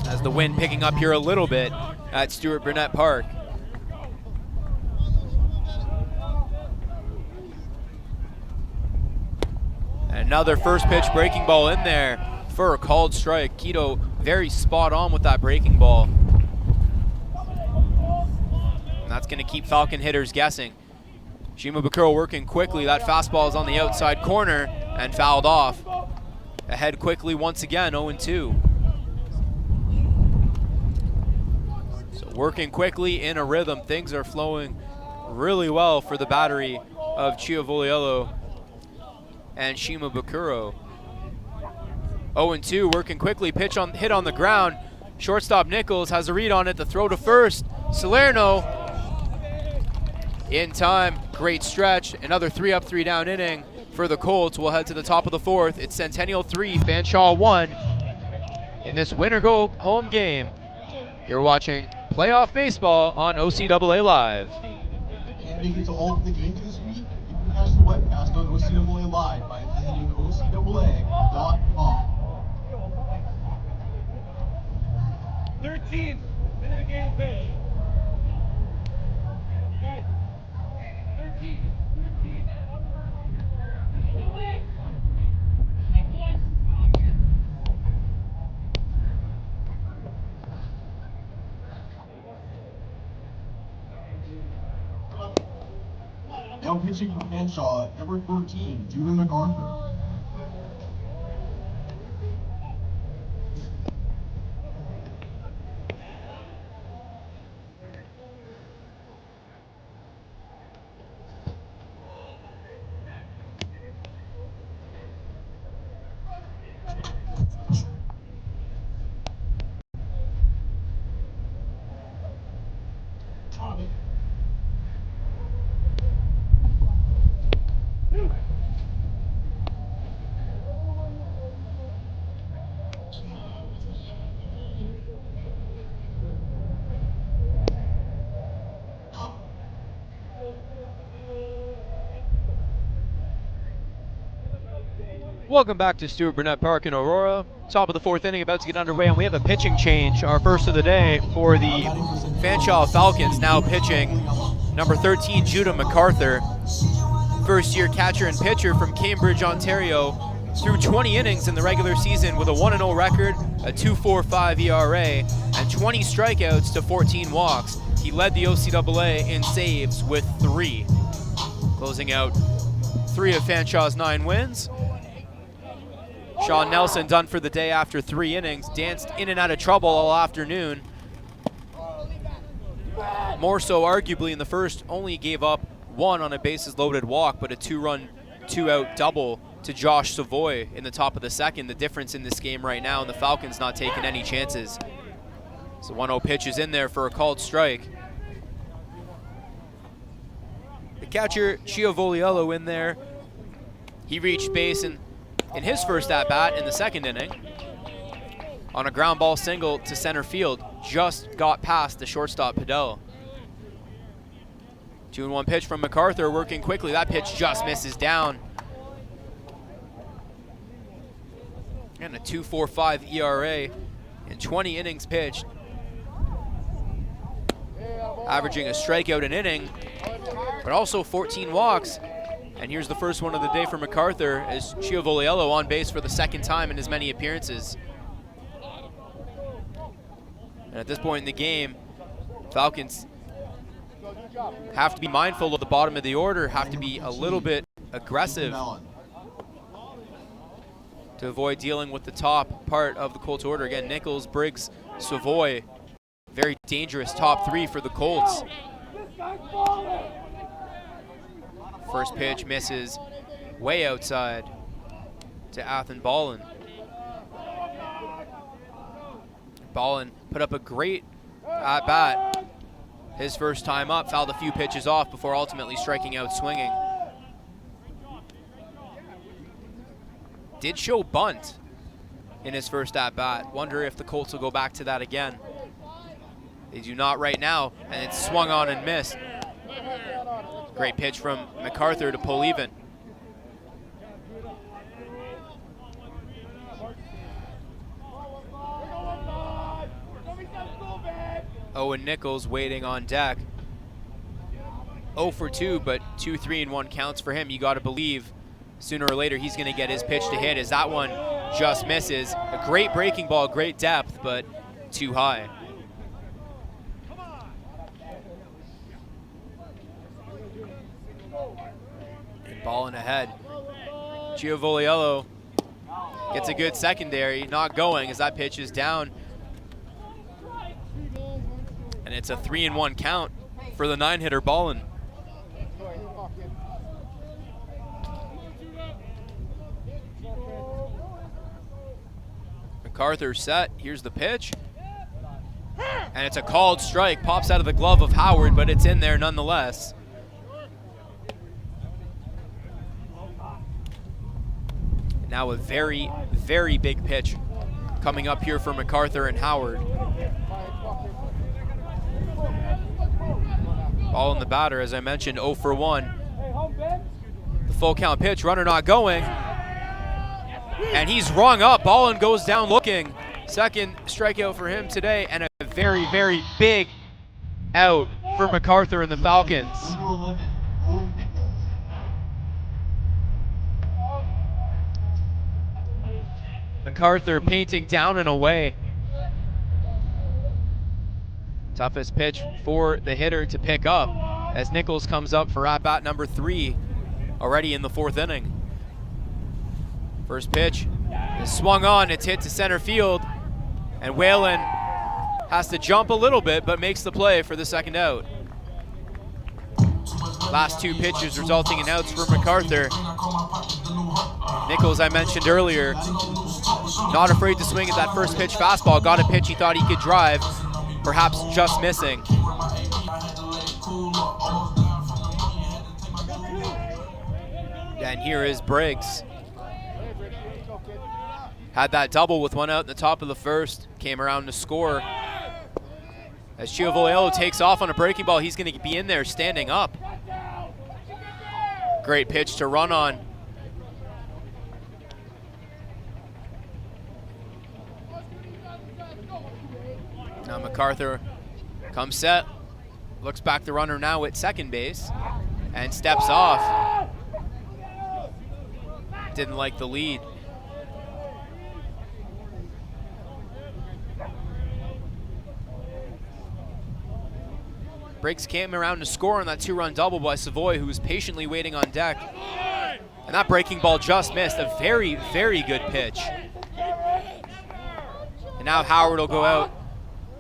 As the wind picking up here a little bit at Stewart Burnett Park. Another first pitch breaking ball in there for a called strike. Quito very spot on with that breaking ball. And that's going to keep Falcon hitters guessing. Shimabukuro working quickly. That fastball is on the outside corner and fouled off. Ahead quickly once again, 0-2. So working quickly in a rhythm. Things are flowing really well for the battery of Chiavoliello and Shimabukuro. 0-2, working quickly, hit on the ground. Shortstop Nichols has a read on it, the throw to first. Salerno in time, great stretch. Another 3 up, 3 down inning for the Colts. We'll head to the top of the fourth. It's Centennial 3, Fanshawe 1 in this winner go home game. You're watching playoff baseball on OCAA Live. And make it to all of the games this week, you can catch the webcast on OCAA Live by visiting OCAA.com. 13 in the game pitch. Okay. 13. Now pitching for Fanshawe, number 13, Judah MacArthur. Welcome back to Stewart Burnett Park in Aurora. Top of the fourth inning about to get underway, and we have a pitching change, our first of the day for the Fanshawe Falcons. Now pitching number 13, Judah MacArthur. First-year catcher and pitcher from Cambridge, Ontario. Through 20 innings in the regular season with a 1-0 record, a 2.45 ERA, and 20 strikeouts to 14 walks. He led the OCAA in saves with 3. Closing out 3 of Fanshawe's 9 wins. Sean Nelson done for the day after 3 innings, danced in and out of trouble all afternoon. More so arguably in the first, only gave up 1 on a bases loaded walk, but a 2-run, 2-out double to Josh Savoy in the top of the second. The difference in this game right now, and the Falcons not taking any chances. So 1-0 pitch is in there for a called strike. The catcher, Chiavoliello, in there. He reached base in his first at-bat in the second inning on a ground ball single to center field. Just got past the shortstop Padel. 2-1 pitch from MacArthur, working quickly. That pitch just misses down. And a 2.45 ERA in 20 innings pitched. Averaging a strikeout an inning, but also 14 walks. And here's the first one of the day for MacArthur as Chiavoliello on base for the second time in as many appearances. And at this point in the game, Falcons have to be mindful of the bottom of the order, have to be a little bit aggressive to avoid dealing with the top part of the Colts order. Again, Nichols, Briggs, Savoy, very dangerous top 3 for the Colts. First pitch misses way outside to Athan Ballin. Ballin put up a great at-bat his first time up, fouled a few pitches off before ultimately striking out swinging. Did show bunt in his first at-bat. Wonder if the Colts will go back to that again. They do not right now, and it's swung on and missed. Great pitch from MacArthur to pull even. Owen Nichols waiting on deck. 0 for 2, but 2 3-1 counts for him. You got to believe sooner or later he's going to get his pitch to hit, as that one just misses. A great breaking ball, great depth, but too high. And balling ahead. Giovoliello gets a good secondary, not going as that pitch is down. And it's a 3-1 count for the 9-hitter Ballin. MacArthur set, here's the pitch. And it's a called strike, pops out of the glove of Howard, but it's in there nonetheless. Now a very, very big pitch coming up here for MacArthur and Howard. Ball in the batter, as I mentioned, 0 for 1. The full count pitch, runner not going. And he's rung up, Ballin goes down looking. Second strikeout for him today, and a very, very big out for MacArthur and the Falcons. MacArthur painting down and away. Toughest pitch for the hitter to pick up as Nichols comes up for at-bat number 3 already in the 4th inning. First pitch is swung on, it's hit to center field, and Whalen has to jump a little bit but makes the play for the second out. Last 2 pitches resulting in outs for MacArthur. Nichols, I mentioned earlier, not afraid to swing at that first pitch fastball. Got a pitch he thought he could drive, perhaps just missing. And here is Briggs. Had that double with 1 out in the top of the 1st. Came around to score. As Giovoliello takes off on a breaking ball, he's going to be in there standing up. Great pitch to run on. Now MacArthur comes set, looks back the runner now at second base, and steps off. Didn't like the lead. Briggs came around to score on that 2-run double by Savoy, who was patiently waiting on deck. And that breaking ball just missed. A very, very good pitch. And now Howard will go out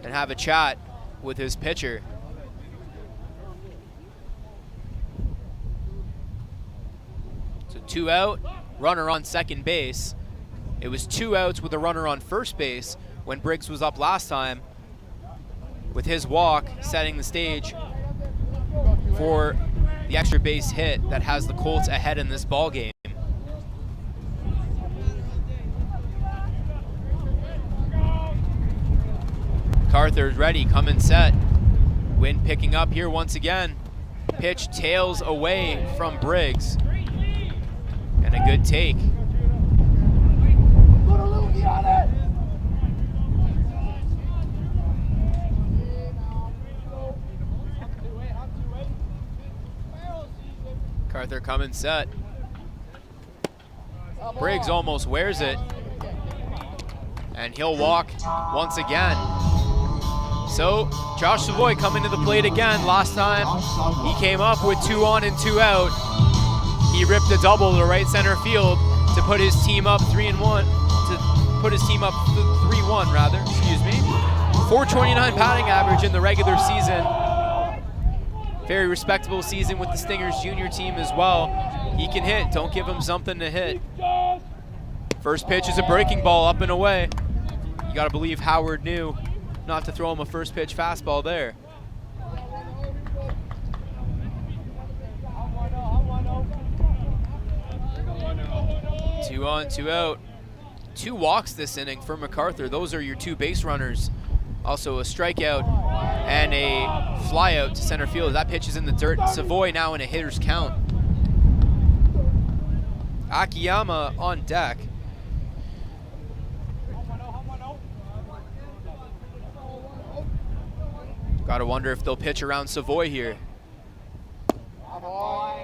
and have a chat with his pitcher. So 2 out, runner on second base. It was 2 outs with a runner on first base when Briggs was up last time, with his walk setting the stage for the extra base hit that has the Colts ahead in this ball game. MacArthur's ready, coming set. Wind picking up here once again. Pitch tails away from Briggs. And a good take. MacArthur coming set. Briggs almost wears it. And he'll walk once again. So Josh Savoy coming to the plate again. Last time he came up with 2 on and 2 out. He ripped a double to right center field to put his team up 3-1. To put his team up 3-1 rather, excuse me. 429 batting average in the regular season. Very respectable season with the Stingers junior team as well. He can hit, don't give him something to hit. First pitch is a breaking ball up and away. You gotta believe Howard knew not to throw him a first pitch fastball there. Two on, 2 out. 2 walks this inning for MacArthur. Those are your 2 base runners Also a strikeout and a flyout to center field. That pitch is in the dirt. Savoy now in a hitter's count. Akiyama on deck. Gotta wonder if they'll pitch around Savoy here.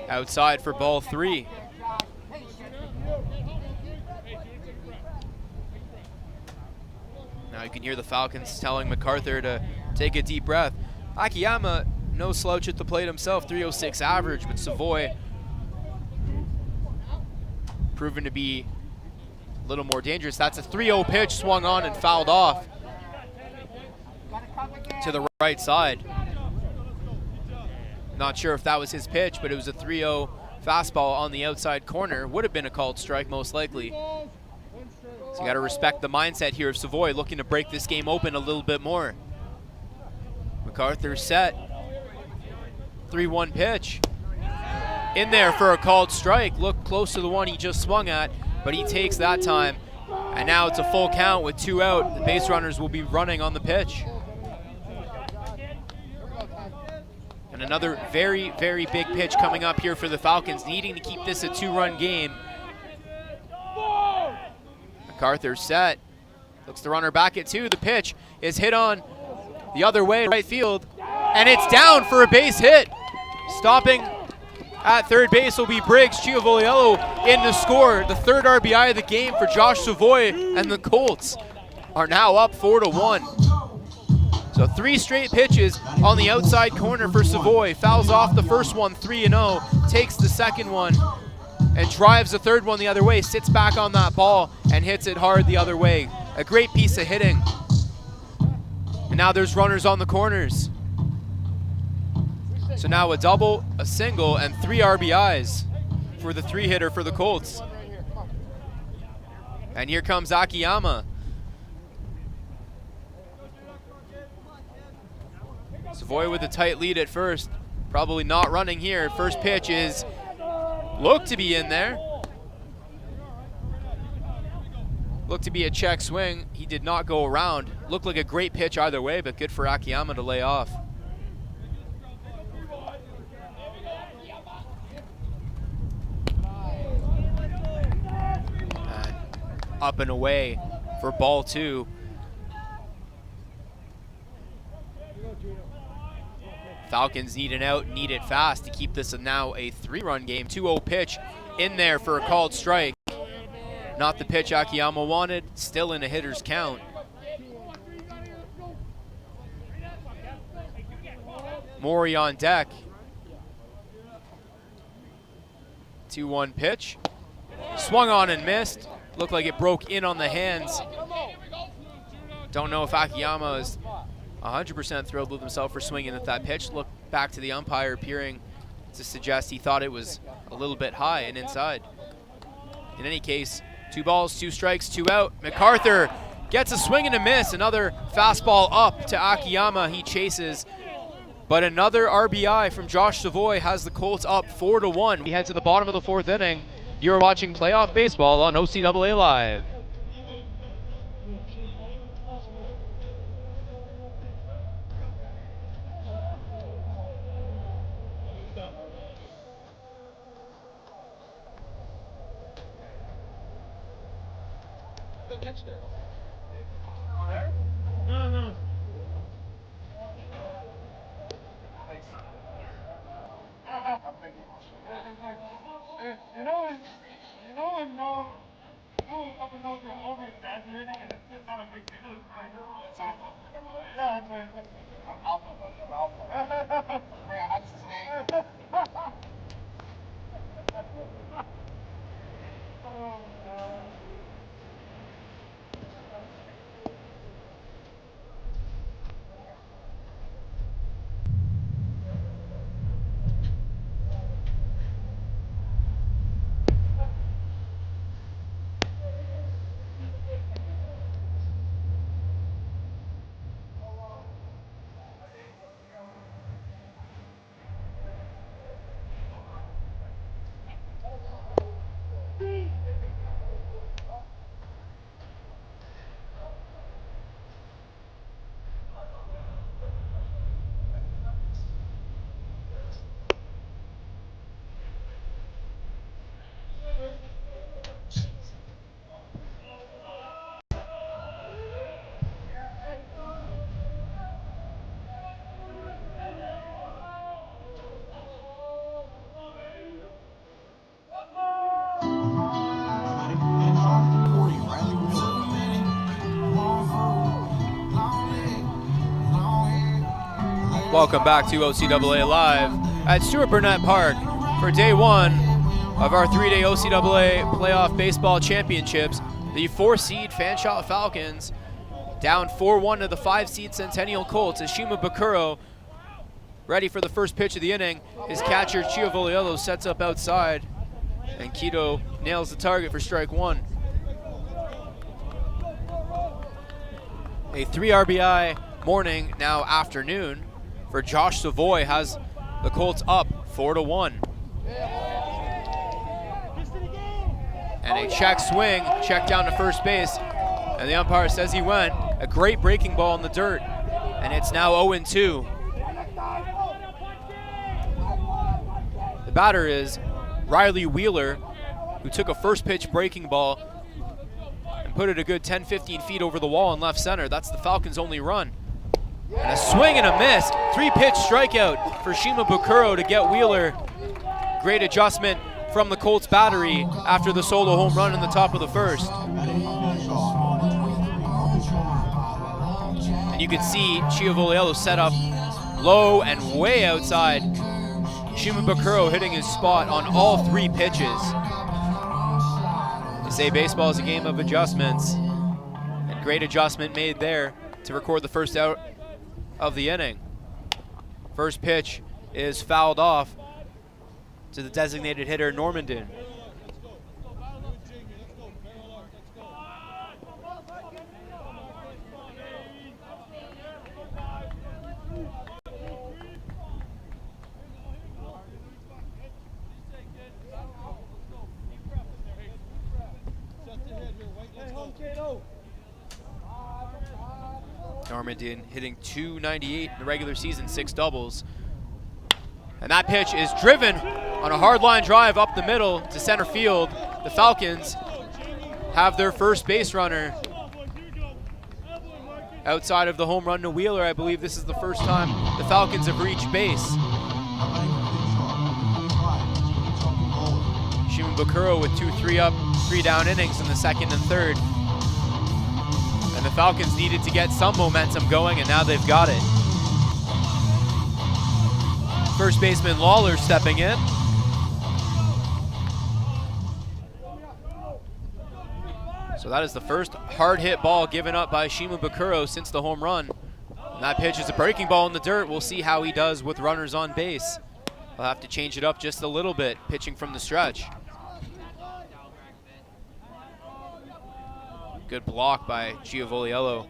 Outside for ball 3. Now you can hear the Falcons telling MacArthur to take a deep breath. Akiyama, no slouch at the plate himself, 306 average, but Savoy proven to be a little more dangerous. That's a 3-0 pitch, swung on and fouled off to the right side. Not sure if that was his pitch, but it was a 3-0 fastball on the outside corner. Would have been a called strike most likely. So you got to respect the mindset here of Savoy, looking to break this game open a little bit more. MacArthur set. 3-1 pitch. In there for a called strike. Looked close to the one he just swung at, but he takes that time. And now it's a full count with 2 out. The base runners will be running on the pitch. And another very, very big pitch coming up here for the Falcons, needing to keep this a 2-run game. MacArthur set. Looks the runner back at 2. The pitch is hit on the other way, right field. And it's down for a base hit. Stopping at third base will be Briggs. Chiavoliello in to score the 3rd RBI of the game for Josh Savoy, and the Colts are now up 4-1. So 3 straight pitches on the outside corner for Savoy. Fouls off the first one, 3-0. Takes the second one and drives the third one the other way. Sits back on that ball and hits it hard the other way. A great piece of hitting. And now there's runners on the corners. So now a double, a single, and 3 RBIs for the 3-hitter for the Colts. And here comes Akiyama. Savoy with a tight lead at first. Probably not running here. First pitch is looked to be in there. Looked to be a check swing. He did not go around. Looked like a great pitch either way, but good for Akiyama to lay off. And up and away for ball 2. Falcons need an out, need it fast to keep this now a 3-run game. 2-0 pitch in there for a called strike. Not the pitch Akiyama wanted, still in a hitter's count. Mori on deck. 2-1 pitch. Swung on and missed. Looked like it broke in on the hands. Don't know if Akiyama is 100% thrilled with himself for swinging at that pitch. Look back to the umpire, appearing to suggest he thought it was a little bit high and inside. In any case, 2 balls, 2 strikes, 2 out. MacArthur gets a swing and a miss. Another fastball up to Akiyama. He chases, but another RBI from Josh Savoy has the Colts up 4-1. We head to the bottom of the 4th inning. You're watching playoff baseball on OCAA Live. Welcome back to OCAA Live at Stewart Burnett Park for day one of our 3-day OCAA Playoff Baseball Championships. The 4-seed Fanshawe Falcons down 4-1 to the 5-seed Centennial Colts as Shima Bakuro ready for the first pitch of the inning. His catcher Chiavoliello sets up outside and Quito nails the target for strike one. A 3 RBI morning, now afternoon, for Josh Savoy has the Colts up 4-1. And a check swing, check down to first base, and the umpire says he went. A great breaking ball in the dirt, and it's now 0-2. The batter is Riley Wheeler, who took a first pitch breaking ball and put it a good 10-15 feet over the wall in left center. That's the Falcons' only run. And a swing and a miss. 3-pitch strikeout for Shima Bakuro to get Wheeler. Great adjustment from the Colts battery after the solo home run in the top of the first. And you can see Chiavoliello set up low and way outside. Shima Bakuro hitting his spot on all 3 pitches. They say baseball is a game of adjustments, and great adjustment made there to record the first out of the inning. First pitch is fouled off to the designated hitter Normandin. Normandin hitting .298 in the regular season, 6 doubles. And that pitch is driven on a hard line drive up the middle to center field. The Falcons have their first base runner. Outside of the home run to Wheeler, I believe this is the first time the Falcons have reached base. Shima Bakuro with 2 3-up, 3-down innings in the second and third. And the Falcons needed to get some momentum going, and now they've got it. First baseman Lawler stepping in. So that is the first hard hit ball given up by Shima Bakuro since the home run. And that pitch is a breaking ball in the dirt. We'll see how he does with runners on base. He'll have to change it up just a little bit, pitching from the stretch. Good block by Chiavoliello.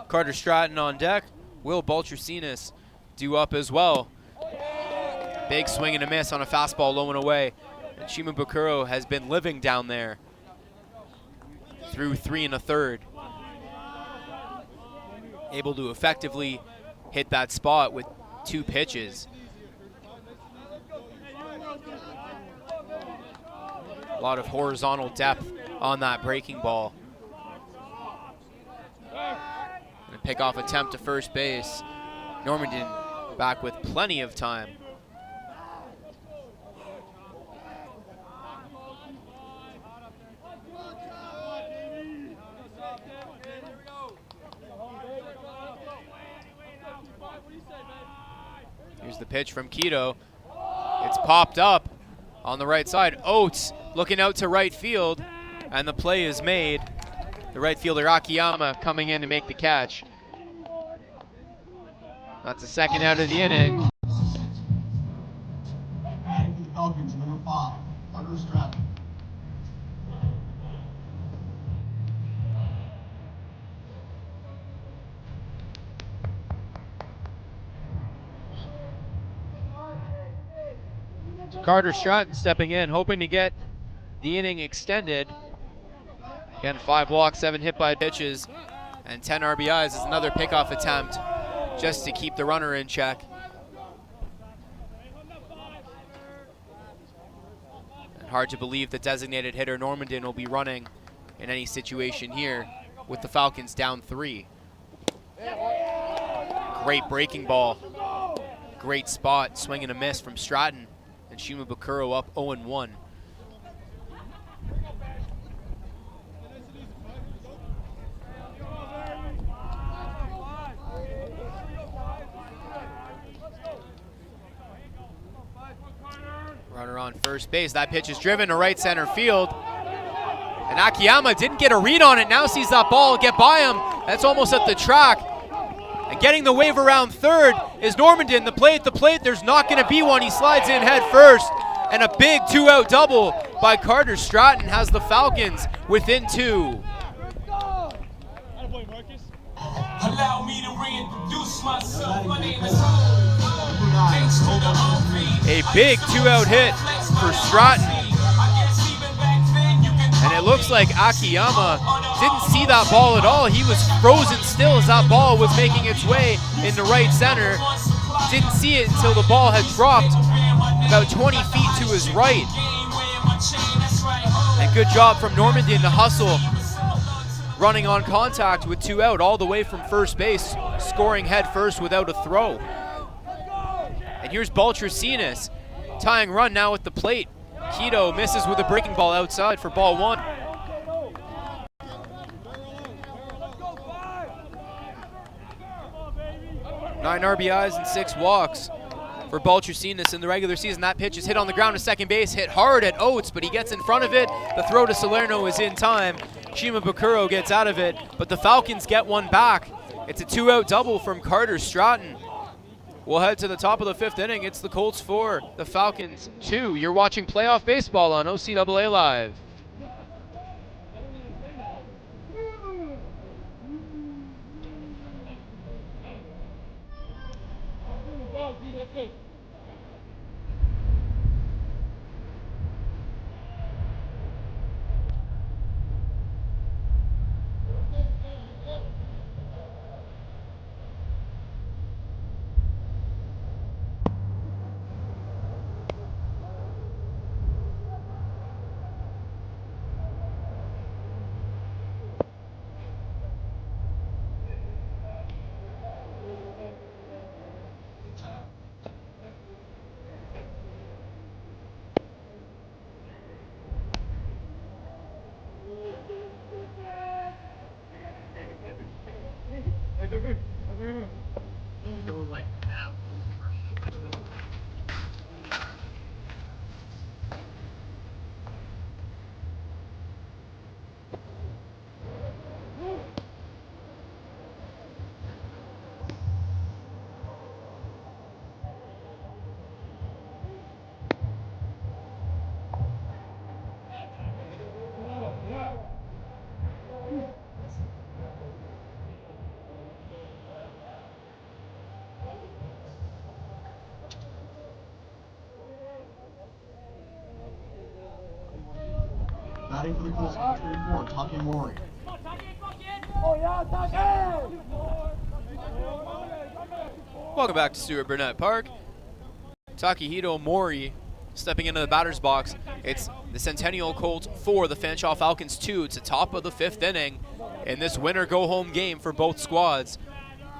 Carter Stratton on deck. Will Baltrusinas due up as well. Big swing and a miss on a fastball low and away. And Shima Bakuro has been living down there through 3 1/3. Able to effectively hit that spot with 2 pitches. A lot of horizontal depth on that breaking ball. And a pickoff attempt to first base. Normandin back with plenty of time. Here's the pitch from Quito. It's popped up on the right side. Oates looking out to right field, and the play is made. The right fielder Akiyama coming in to make the catch. That's the second out of the inning. Adding to the Falcons, number 5, Carter Stratton. Carter Stratton stepping in, hoping to get the inning extended. Again, 5 walks, 7 hit by pitches, and 10 RBIs is another pickoff attempt just to keep the runner in check. And hard to believe the designated hitter Normandin will be running in any situation here with the Falcons down 3. Great breaking ball. Great spot, swing and a miss from Stratton. And Shima Bakuro up 0-1. First base, that pitch is driven to right center field. And Akiyama didn't get a read on it, now sees that ball get by him. That's almost at the track. And getting the wave around third is Normandin. The play at the plate, there's not gonna be one. He slides in head first. And a big 2-out double by Carter Stratton has the Falcons within 2. Allow me to reintroduce myself. My name is A big 2-out hit for Stratton. And it looks like Akiyama didn't see that ball at all. He was frozen still as that ball was making its way into right center. Didn't see it until the ball had dropped about 20 feet to his right. And good job from Normandin to hustle, running on contact with 2 out all the way from first base, scoring head first without a throw. And here's Baltricinas tying run now at the plate. Keto misses with a breaking ball outside for ball 1. Nine RBIs and 6 walks for Baltricinas in the regular season. That pitch is hit on the ground to second base, hit hard at Oates, but he gets in front of it. The throw to Salerno is in time. Shimabukuro gets out of it, but the Falcons get one back. It's a 2-out double from Carter Stratton. We'll head to the top of the 5th inning. It's the Colts 4, the Falcons 2. You're watching playoff baseball on OCAA Live. Batting for the Colts, number 34, Taki Mori. Welcome back to Stewart Burnett Park. Takehito Mori stepping into the batter's box. It's the Centennial Colts 4, the Fanshawe Falcons 2. It's the top of the 5th inning in this winner-go-home game for both squads.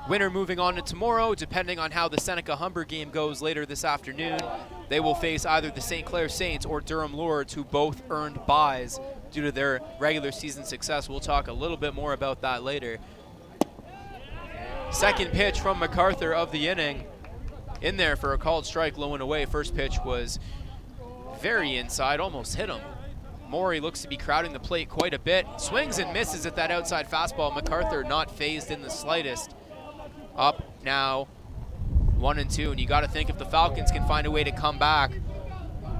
Winner moving on to tomorrow, depending on how the Seneca-Humber game goes later this afternoon. They will face either the St. Clair Saints or Durham Lords, who both earned byes due to their regular season success. We'll talk a little bit more about that later. Second pitch from MacArthur of the inning. In there for a called strike, low and away. First pitch was very inside, almost hit him. Mori looks to be crowding the plate quite a bit. Swings and misses at that outside fastball. MacArthur not phased in the slightest. Up now, 1-2, and you got to think if the Falcons can find a way to come back.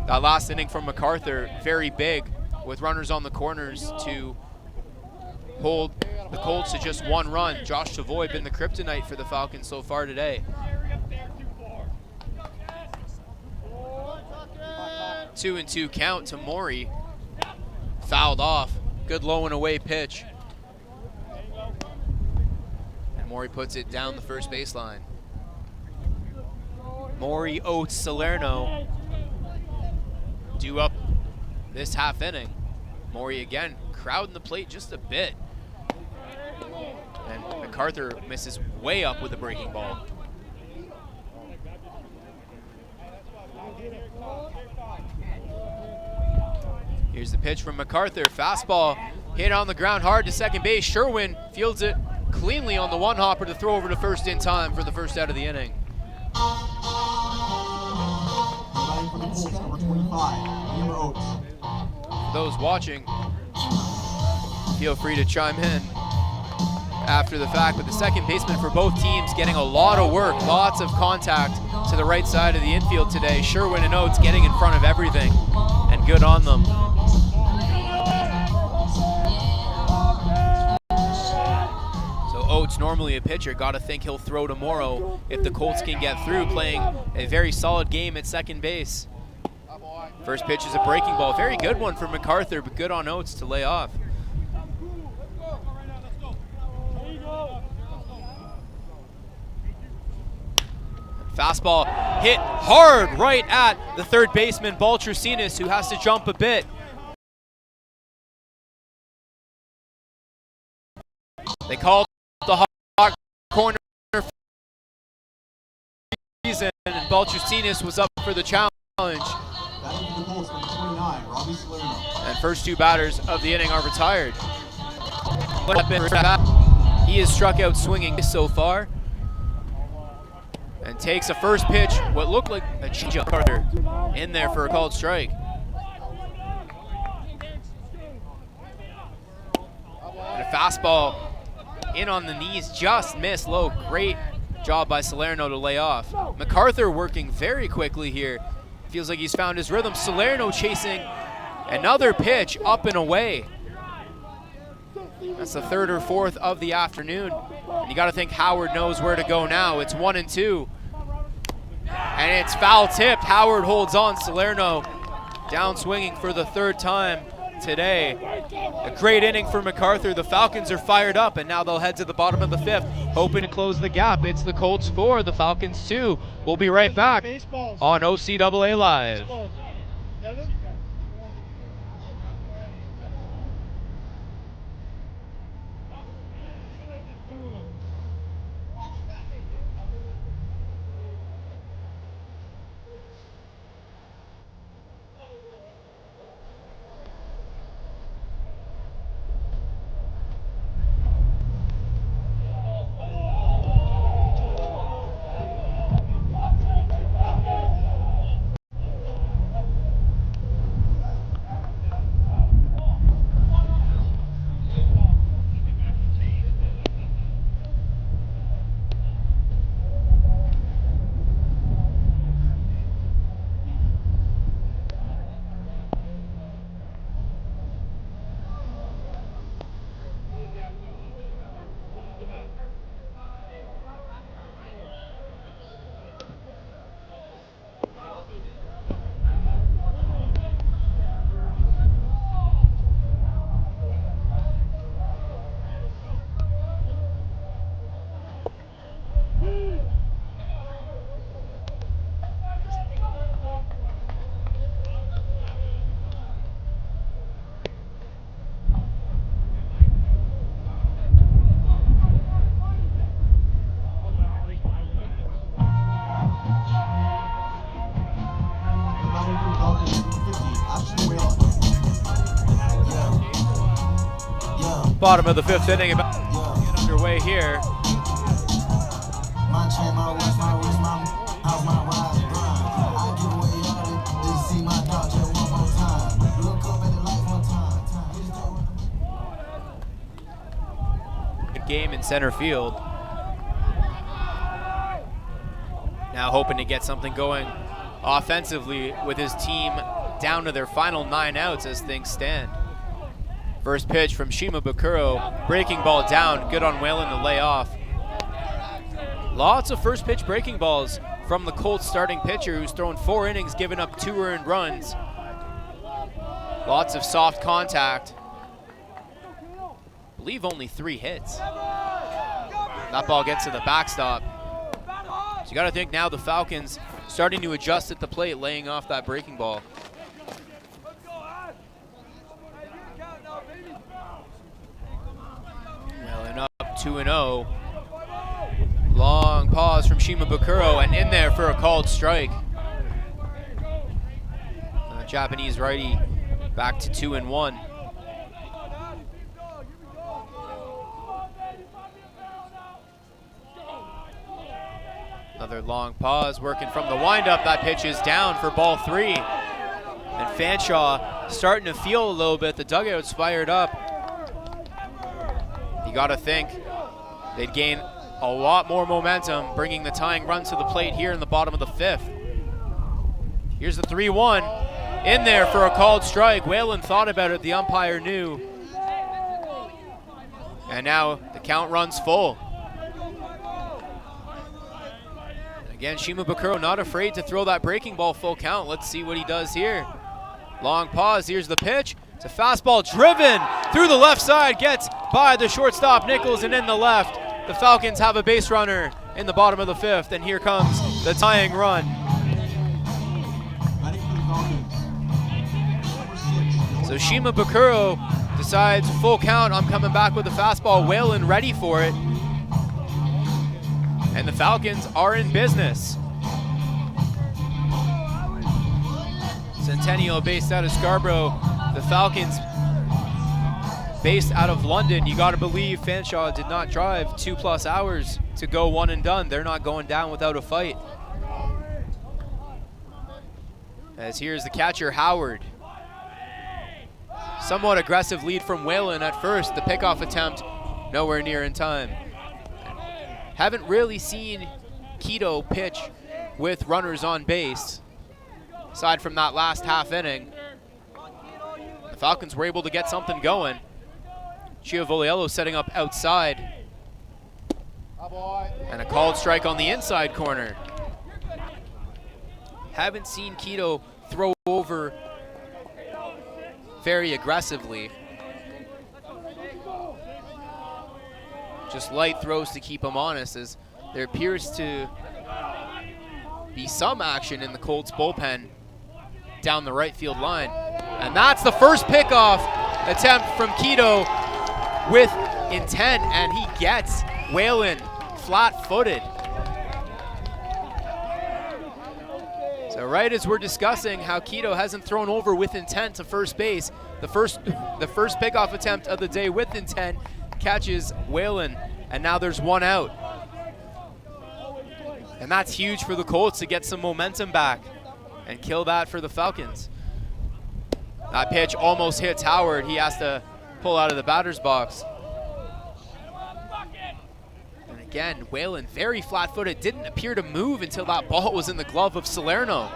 That last inning from MacArthur, very big, with runners on the corners to hold the Colts to just 1 run. Josh Savoy been the kryptonite for the Falcons so far today. 2-2 count to Mori. Fouled off. Good low and away pitch. And Mori puts it down the first baseline. Mori, Oates, Salerno due up this half inning. Mori again crowding the plate just a bit. And MacArthur misses way up with a breaking ball. Here's the pitch from MacArthur. Fastball hit on the ground hard to second base. Sherwin fields it cleanly on the one hopper to throw over to first in time for the first out of the inning. Batting for the Colts, number 25, Liam Oates. For those watching, feel free to chime in after the fact, but the second baseman for both teams getting a lot of work, lots of contact to the right side of the infield today. Sherwin and Oates getting in front of everything, and good on them. So Oates, normally a pitcher, gotta think he'll throw tomorrow if the Colts can get through, playing a very solid game at second base. First pitch is a breaking ball, very good one for MacArthur, but good on Oates to lay off. Fastball hit hard right at the third baseman, Baltrusinas, who has to jump a bit. They called the hot corner for a reason, and Baltrusinas was up for the challenge. Batting for the Colts, number 29, Robbie Salerno. And first two batters of the inning are retired. He is struck out swinging so far, and takes a first pitch, what looked like a changeup, in there for a called strike. And a fastball in on the knees, just missed low. Great job by Salerno to lay off. MacArthur working very quickly here. Feels like he's found his rhythm. Salerno chasing another pitch up and away. That's the third or fourth of the afternoon. And you got to think Howard knows where to go now. It's 1-2. And it's foul tipped. Howard holds on. Salerno down swinging for the third time today. A great inning for MacArthur. The Falcons are fired up, and now they'll head to the bottom of the fifth, hoping To close the gap, it's the Colts 4, the Falcons 2. We'll be right back on OCAA Live. Bottom of the fifth inning, about to get underway here. Good game in center field. Now hoping to get something going offensively with his team down to their final 9 outs as things stand. First pitch from Shima Bakuro, breaking ball down, good on Whalen to lay off. Lots of first pitch breaking balls from the Colts starting pitcher, who's thrown 4 innings, given up 2 earned runs. Lots of soft contact. I believe only 3 hits. That ball gets to the backstop. So you got to think now the Falcons starting to adjust at the plate, laying off that breaking ball. Whalen up 2-0. Long pause from Shima Bakuro, and in there for a called strike. Japanese righty back to 2-1. Another long pause, working from the windup. That pitch is down for ball 3. And Fanshawe starting to feel a little bit. The dugout's fired up. You got to think they'd gain a lot more momentum, bringing the tying run to the plate here in the bottom of the 5th. Here's the 3-1. In there for a called strike. Whalen thought about it. The umpire knew. And now the count runs full. Again, Shima Bakuro not afraid to throw that breaking ball full count. Let's see what he does here. Long pause, here's the pitch. It's a fastball driven through the left side, gets by the shortstop Nichols and in the left. The Falcons have a base runner in the bottom of the 5th, and here comes the tying run. So Shima Bakuro decides full count, I'm coming back with a fastball. Whalen ready for it. And the Falcons are in business. Centennial based out of Scarborough. The Falcons based out of London. You gotta believe Fanshawe did not drive 2+ hours to go one and done. They're not going down without a fight. As here's the catcher, Howard. Somewhat aggressive lead from Whalen at first. The pickoff attempt nowhere near in time. Haven't really seen Keto pitch with runners on base. Aside from that last half inning, the Falcons were able to get something going. Chiavoliello setting up outside. And a called strike on the inside corner. Haven't seen Keto throw over very aggressively. Just light throws to keep him honest, as there appears to be some action in the Colts bullpen down the right field line. And that's the first pickoff attempt from Keto with intent, and he gets Whalen flat-footed. So right as we're discussing how Keto hasn't thrown over with intent to first base, the first pickoff attempt of the day with intent catches Whalen, and now there's one out. And that's huge for the Colts to get some momentum back and kill that for the Falcons. That pitch almost hits Howard. He has to pull out of the batter's box. And again, Whalen very flat-footed, didn't appear to move until that ball was in the glove of Salerno.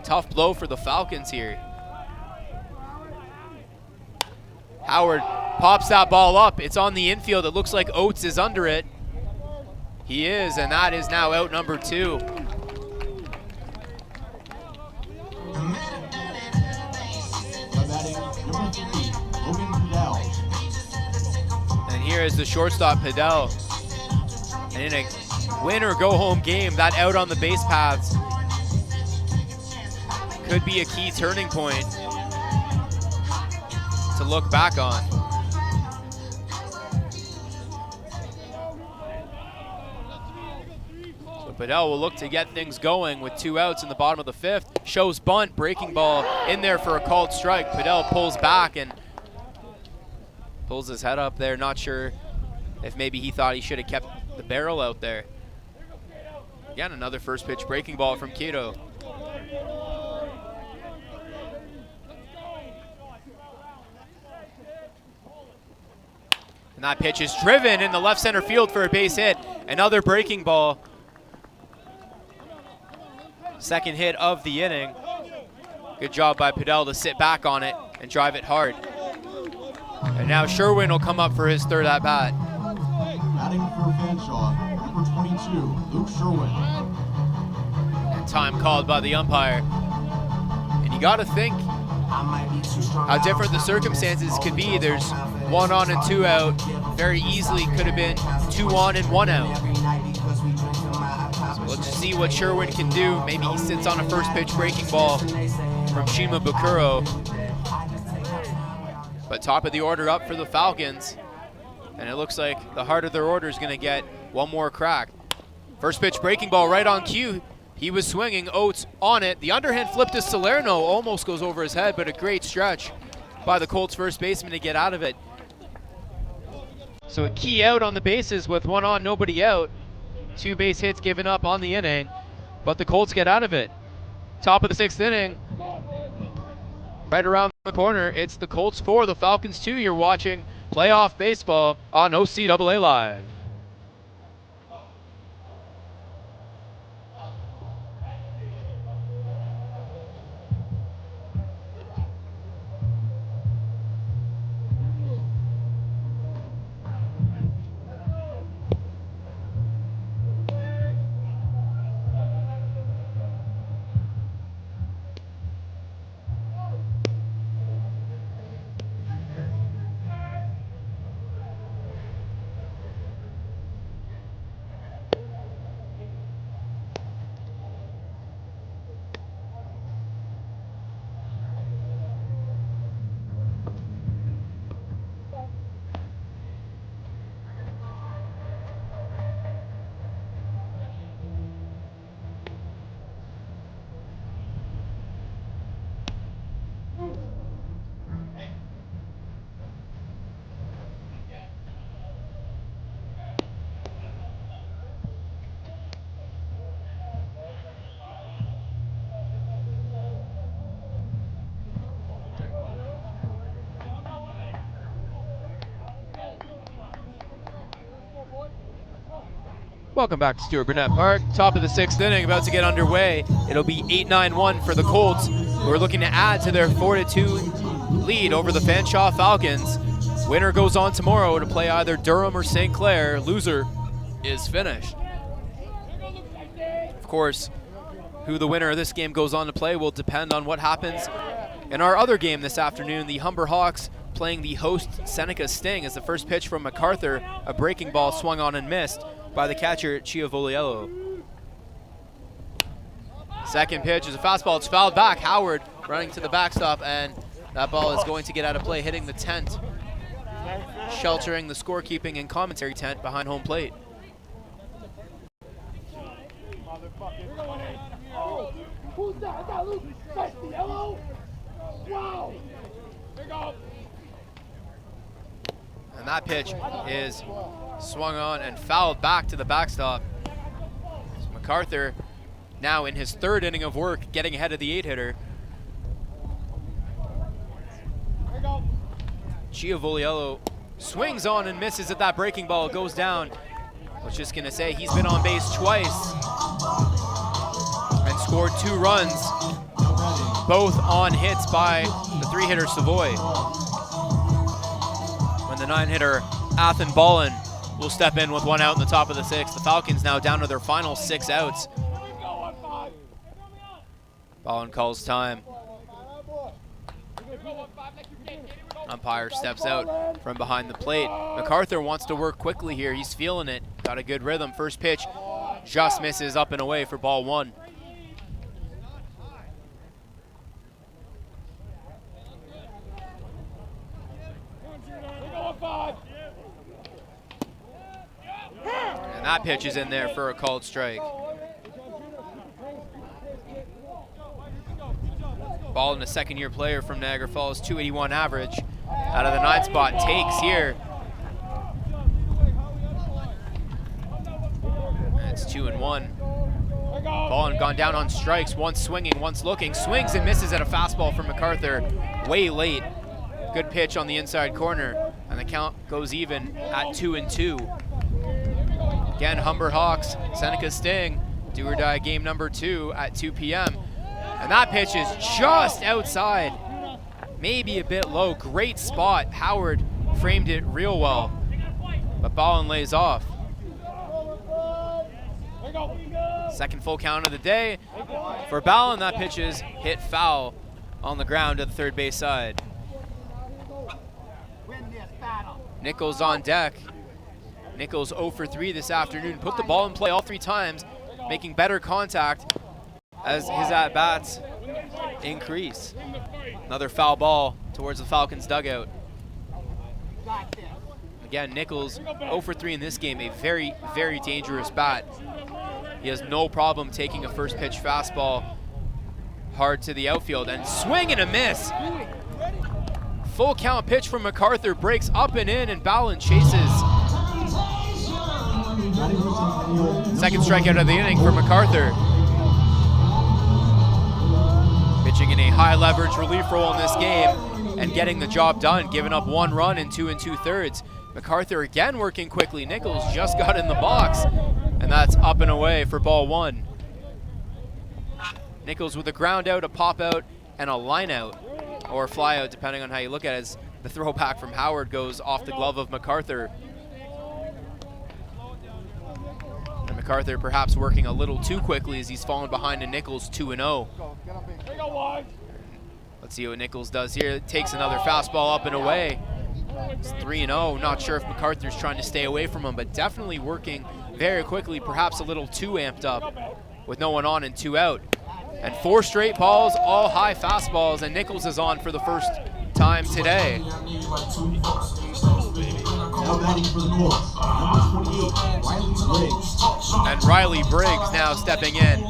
Tough blow for the Falcons here. Howard pops that ball up. It's on the infield. It looks like Oates is under it. He is, and that is now out number 2. And here is the shortstop, Padel. And in a win or go home game, that out on the base paths could be a key turning point to look back on. So Padel will look to get things going with 2 outs in the bottom of the 5th. Shows bunt, breaking ball in there for a called strike. Padel pulls back and pulls his head up there. Not sure if maybe he thought he should have kept the barrel out there. Again, another first pitch breaking ball from Keto. And that pitch is driven in the left center field for a base hit. Another breaking ball. Second hit of the inning. Good job by Padel to sit back on it and drive it hard. And now Sherwin will come up for his 3rd at-bat. Batting for Fanshawe, number 22, Luke Sherwin. And time called by the umpire. And you got to think how different the circumstances could be. There's 1 on and 2 out. Very easily could have been 2 on and 1 out. So let's see what Sherwin can do. Maybe he sits on a first pitch breaking ball from Shima Bakuro. But top of the order up for the Falcons. And it looks like the heart of their order is going to get one more crack. First pitch breaking ball right on cue. He was swinging, Oates on it. The underhand flip to Salerno almost goes over his head, but a great stretch by the Colts first baseman to get out of it. So a key out on the bases with 1 on, nobody out. 2 base hits given up on the inning, but the Colts get out of it. Top of the 6th inning, right around the corner, it's the Colts 4, the Falcons 2. You're watching playoff baseball on OCAA Live. Welcome back to Stewart Burnett Park. Top of the 6th inning, about to get underway. It'll be 8-9-1 for the Colts, who are looking to add to their 4-2 lead over the Fanshawe Falcons. Winner goes on tomorrow to play either Durham or St. Clair. Loser is finished. Of course, who the winner of this game goes on to play will depend on what happens in our other game this afternoon. The Humber Hawks playing the host Seneca Sting, as the first pitch from MacArthur, a breaking ball swung on and missed by the catcher Chiavoliello. Second pitch is a fastball. It's fouled back. Howard running to the backstop, and that ball is going to get out of play, hitting the tent, sheltering the scorekeeping and commentary tent behind home plate. Who's that? Is that Luke? That's the yellow? Wow! And that pitch is swung on and fouled back to the backstop. So MacArthur now in his 3rd inning of work, getting ahead of the 8-hitter. Chiavoliello swings on and misses at that breaking ball. It goes down. I was just gonna say, he's been on base twice and scored 2 runs, both on hits by the 3-hitter Savoy. When the 9-hitter Athen Ballin will step in with 1 out in the top of the 6th. The Falcons now down to their final 6 outs. Ballin calls time. Umpire steps out from behind the plate. MacArthur wants to work quickly here. He's feeling it. Got a good rhythm. First pitch just misses up and away for ball 1. And that pitch is in there for a called strike. Ballin, a 2nd-year player from Niagara Falls, 281 average. Out of the 9 spot, takes here. And it's 2-1. Ballin gone down on strikes, once swinging, once looking. Swings and misses at a fastball from MacArthur way late. Good pitch on the inside corner, and the count goes even at 2-2. Again, Humber Hawks, Seneca Sting, do or die game number 2 at 2 p.m. And that pitch is just outside, maybe a bit low. Great spot. Howard framed it real well, but Ballin lays off. Second full count of the day for Ballin. That pitch is hit foul on the ground to the 3rd base side. Nichols on deck. Nichols 0 for 3 this afternoon. Put the ball in play all 3 times, making better contact as his at-bats increase. Another foul ball towards the Falcons dugout. Again, Nichols 0 for 3 in this game, a very, very dangerous bat. He has no problem taking a first pitch fastball hard to the outfield, and swing and a miss. Full count pitch from MacArthur, breaks up and in, and Ballin chases. Second strikeout of the inning for MacArthur. Pitching in a high leverage relief role in this game and getting the job done, giving up 1 run in 2 2/3. MacArthur again working quickly. Nichols just got in the box, and that's up and away for ball 1. Nichols with a ground out, a pop out, and a line out, or fly out, depending on how you look at it, as the throwback from Howard goes off the glove of MacArthur. And MacArthur perhaps working a little too quickly as he's fallen behind to Nichols 2-0. Let's see what Nichols does here. Takes another fastball up and away. It's 3-0. Not sure if MacArthur's trying to stay away from him, but definitely working very quickly, perhaps a little too amped up with no one on and 2 out. And 4 straight balls, all high fastballs, and Nichols is on for the first time today. Now batting for the Colts, number 28, Riley Briggs. And Riley Briggs now stepping in.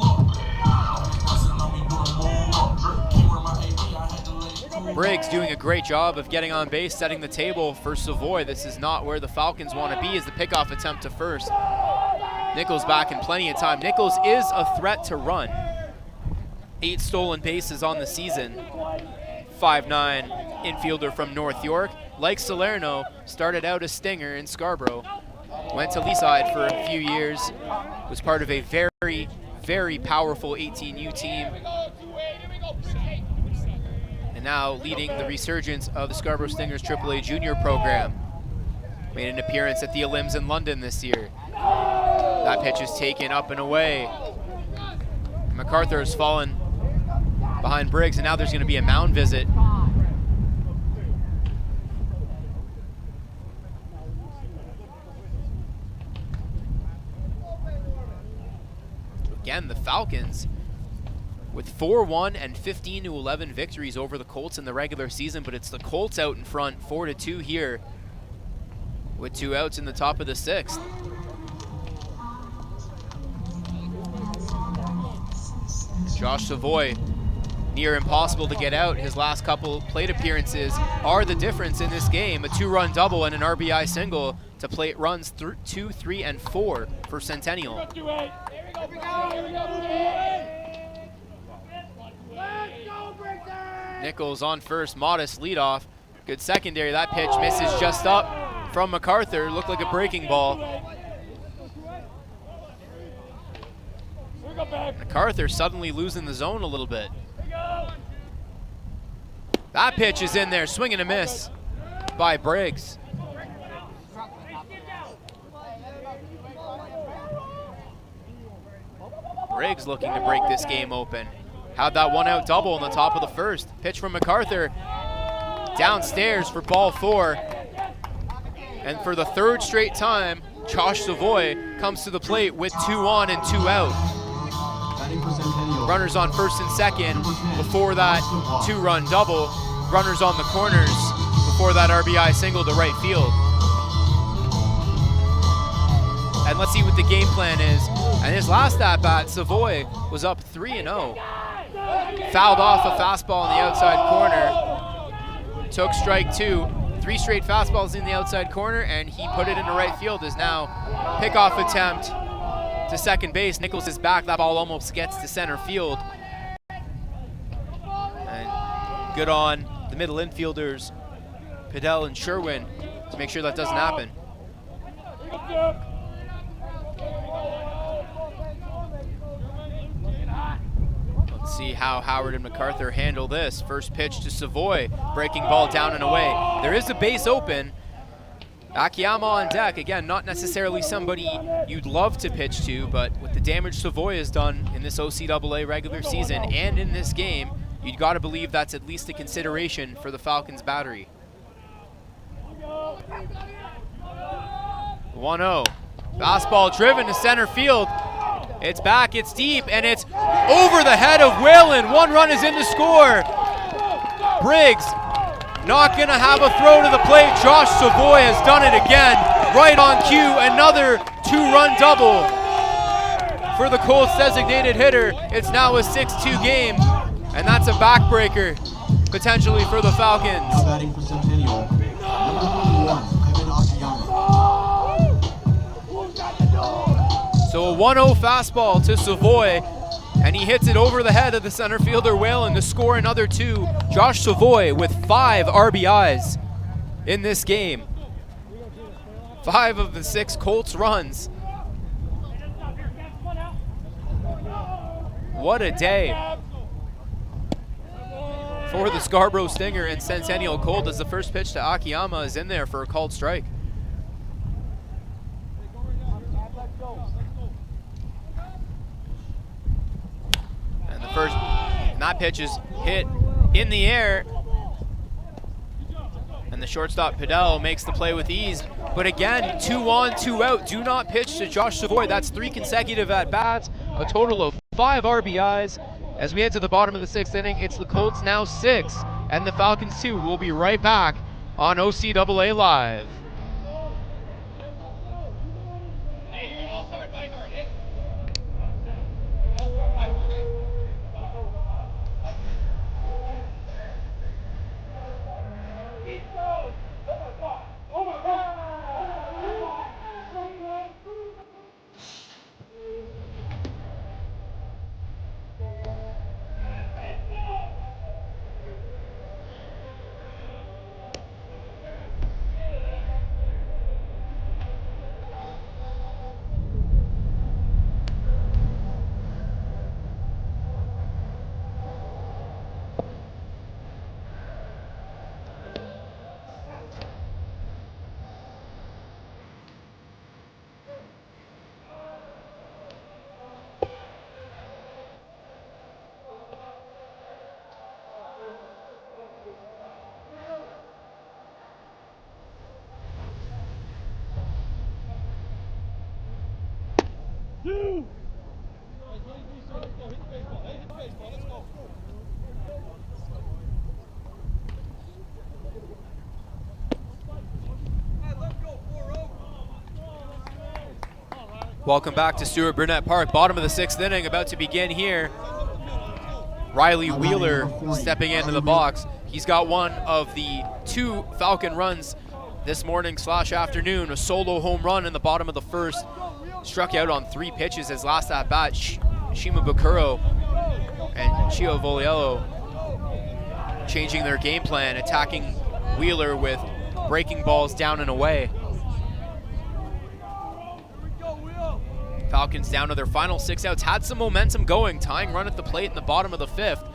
Briggs doing a great job of getting on base, setting the table for Savoy. This is not where the Falcons want to be, as the pickoff attempt to first. Nichols back in plenty of time. Nichols is a threat to run. 8 stolen bases on the season. 5'9" infielder from North York. Like Salerno, started out a stinger in Scarborough. Went to Leaside for a few years. Was part of a very, very powerful 18U team. And now leading the resurgence of the Scarborough Stingers AAA junior program. Made an appearance at the Olymps in London this year. That pitch is taken up and away. MacArthur has fallen behind Briggs, and now there's going to be a mound visit. Again, the Falcons with 4-1 and 15-11 victories over the Colts in the regular season, but it's the Colts out in front, 4-2 here, with 2 outs in the top of the 6th. Josh Savoy, near impossible to get out. His last couple plate appearances are the difference in this game. A 2-run double and an RBI single to plate runs 2, 3, and 4 for Centennial. Nichols on first, modest leadoff. Good secondary. That pitch misses just up from MacArthur. Looked like a breaking ball. MacArthur suddenly losing the zone a little bit. That pitch is in there, swing and a miss by Briggs. Briggs looking to break this game open. Had that 1-out double in the top of the first. Pitch from MacArthur downstairs for ball 4. And for the 3rd straight time, Josh Savoy comes to the plate with 2 on and 2 out. Runners on first and second before that 2-run double. Runners on the corners before that RBI single to right field. And let's see what the game plan is. And his last at-bat, Savoy was up 3-0. Fouled off a fastball in the outside corner. Took strike 2. 3 straight fastballs in the outside corner, and he put it into right field. Is now pickoff attempt to second base. Nichols is back. That ball almost gets to center field. And good on the middle infielders, Padell and Sherwin, to make sure that doesn't happen. Let's see how Howard and MacArthur handle this. First pitch to Savoy, breaking ball down and away. There is a base open. Akiyama on deck. Again, not necessarily somebody you'd love to pitch to, but with the damage Savoy has done in this OCAA regular season and in this game, you'd got to believe that's at least a consideration for the Falcons battery. 1-0. Fastball driven to center field. It's back, it's deep, and it's over the head of Whalen. 1 run is in to score. Briggs not gonna have a throw to the plate. Josh Savoy has done it again. Right on cue, another 2-run double for the Colts designated hitter. It's now a 6-2 game, and that's a backbreaker potentially for the Falcons. Now batting for Centennial, number 31, Akiyama. So a 1-0 fastball to Savoy, and he hits it over the head of the center fielder Whalen to score another 2. Josh Savoy with 5 RBIs in this game. 5 of the 6 Colts runs. What a day for the Scarborough Stinger and Centennial Colt, as the first pitch to Akiyama is in there for a called strike. And the first, that pitch is hit in the air. And the shortstop Padel makes the play with ease. But again, 2 on, 2 out. Do not pitch to Josh Savoy. That's 3 consecutive at-bats, a total of 5 RBIs. As we head to the bottom of the 6th inning, it's the Colts now 6 and the Falcons 2. We'll be right back on OCAA Live. Welcome back to Stewart Burnett Park. Bottom of the 6th inning about to begin here. Riley Wheeler stepping into the box. He's got one of the 2 Falcon runs this morning/afternoon, a solo home run in the bottom of the 1st. Struck out on 3 pitches his last at-bat. Shima Bakuro and Chio Voliello changing their game plan, attacking Wheeler with breaking balls down and away. Falcons down to their final 6 outs. Had some momentum going, tying run at the plate in the bottom of the 5th.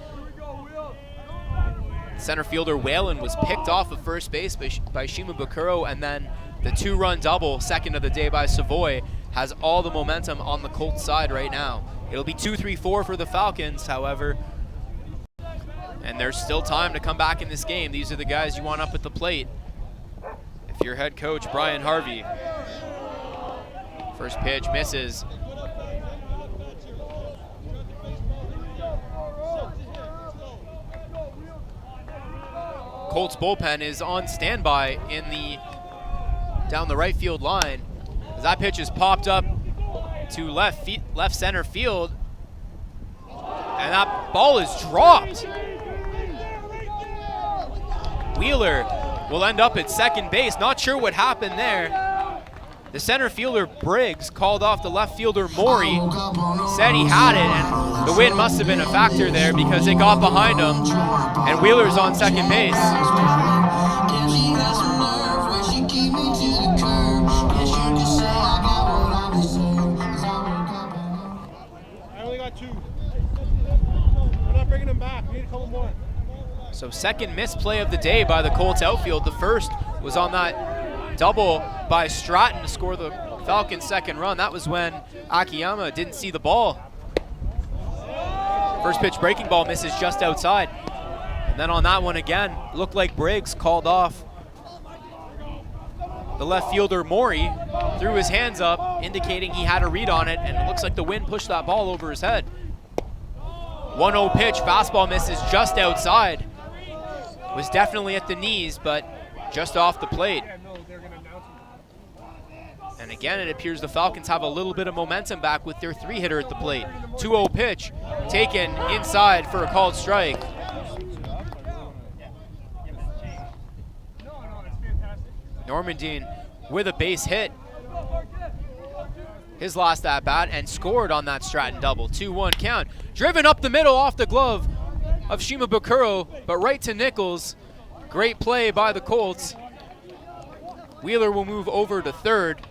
Center fielder Whalen was picked off of first base by Shima Bakuro, and then the 2-run double, second of the day by Savoy, has all the momentum on the Colts side right now. It'll be 2-3-4 for the Falcons, however, and there's still time to come back in this game. These are the guys you want up at the plate if you're head coach Brian Harvey. First pitch misses. Colts bullpen is on standby down the right field line. As that pitch is popped up to left center field, and that ball is dropped. Wheeler will end up at second base. Not sure what happened there. The center fielder Briggs called off the left fielder Maury, said he had it, and the wind must have been a factor there because it got behind him, and Wheeler's on second base. I only got 2. We're not bringing him back. We need a couple more. So second misplay of the day by the Colts outfield. The first was on that double by Stratton to score the Falcons' second run. That was when Akiyama didn't see the ball. First pitch breaking ball misses just outside. And then on that one again, looked like Briggs called off the left fielder Maury, threw his hands up, indicating he had a read on it, and it looks like the wind pushed that ball over his head. 1-0 pitch, fastball misses just outside. Was definitely at the knees, but just off the plate. And again, it appears the Falcons have a little bit of momentum back with their 3-hitter at the plate. 2-0 pitch, taken inside for a called strike. Normandine with a base hit. his last at-bat and scored on that Stratton double. 2-1 count. Driven up the middle off the glove of Shima Bukuro, but right to Nichols. Great play by the Colts. Wheeler will move over to third.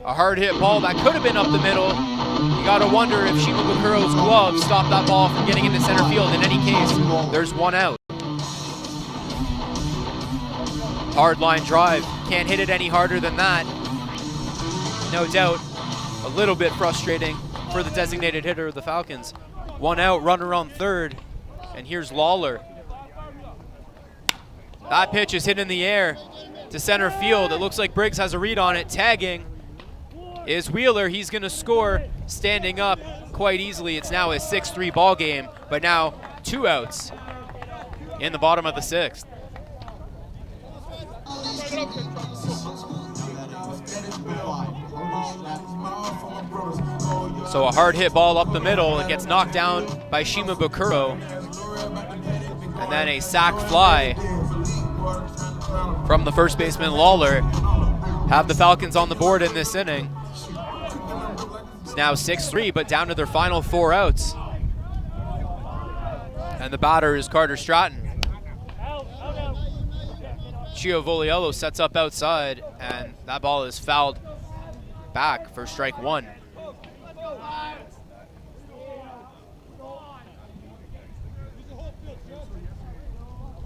A hard hit ball that could have been up the middle. You gotta wonder if Shima Bukuro's glove stopped that ball from getting into center field. In any case, there's one out. Hard line drive. Can't hit it any harder than that. No doubt, a little bit frustrating for the designated hitter of the Falcons. One out, runner on third. And here's Lawler. That pitch is hit in the air to center field. It looks like Briggs has a read on it. Tagging is Wheeler. He's going to score standing up quite easily. It's now a 6-3 ball game, but now 2 outs in the bottom of the 6th. So a hard hit ball up the middle. It gets knocked down by Shima Bukuro. And then a sac fly from the first baseman Lawler. Have the Falcons on the board in this inning. It's now 6-3, but down to their final 4 outs. And the batter is Carter Stratton. Chio Voliello sets up outside, and that ball is fouled back for strike 1.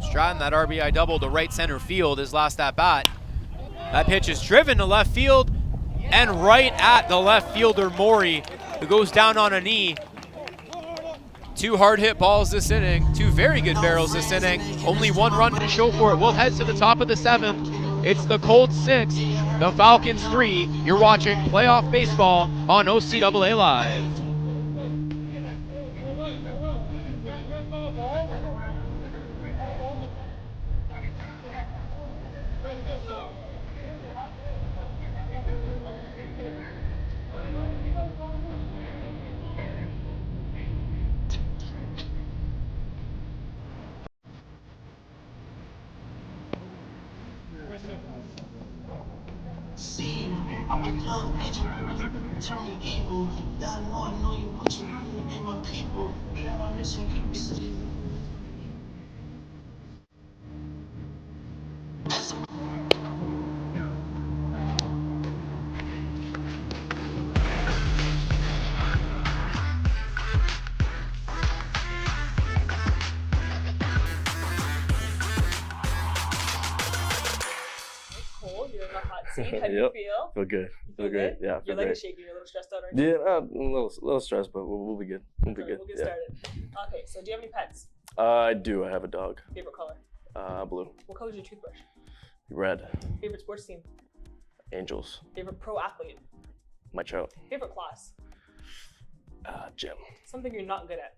Stratton, that RBI double to right center field, his last at bat. That pitch is driven to left field and right at the left fielder Maury, who goes down on a knee. 2 hard hit balls this inning, 2 very good barrels this inning. Only 1 run to show for it. We'll head to the top of the 7th. It's the Colts 6, the Falcons 3. You're watching playoff baseball on OCAA Live. How do you feel? Feel good. Feel great. Yeah, Your feel leg great. is shaking. You're a little stressed out, aren't you? Yeah, a little stressed, but we'll be good. We'll be good. We'll get Yeah. started. Okay, so do you have any pets? I do. I have a dog. Favorite color? Blue. What color is your toothbrush? Red. Favorite sports team? Angels. Favorite pro athlete? My chow. Favorite class? Gym. Something you're not good at?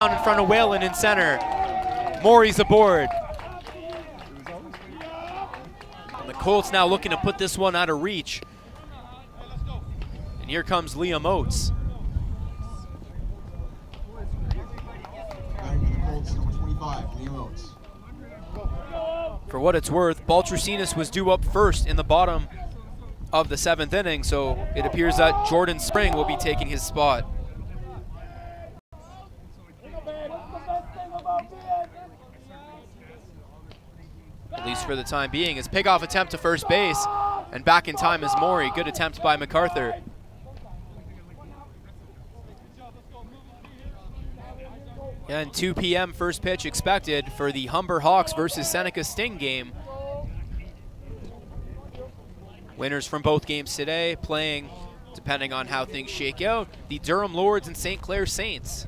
In front of Whalen in center. Maury's aboard. And the Colts now looking to put this one out of reach. And here comes Liam Oates. Colts, number 25, Liam Oates. For what it's worth, Baltrusinas was due up first in the bottom of the 7th inning, so it appears that Jordan Spring will be taking his spot. At least for the time being. His pickoff attempt to first base, and back in time is Maury. Good attempt by MacArthur. And 2 p.m. first pitch expected for the Humber Hawks versus Seneca Sting game. Winners from both games today playing, depending on how things shake out, the Durham Lords and St. Clair Saints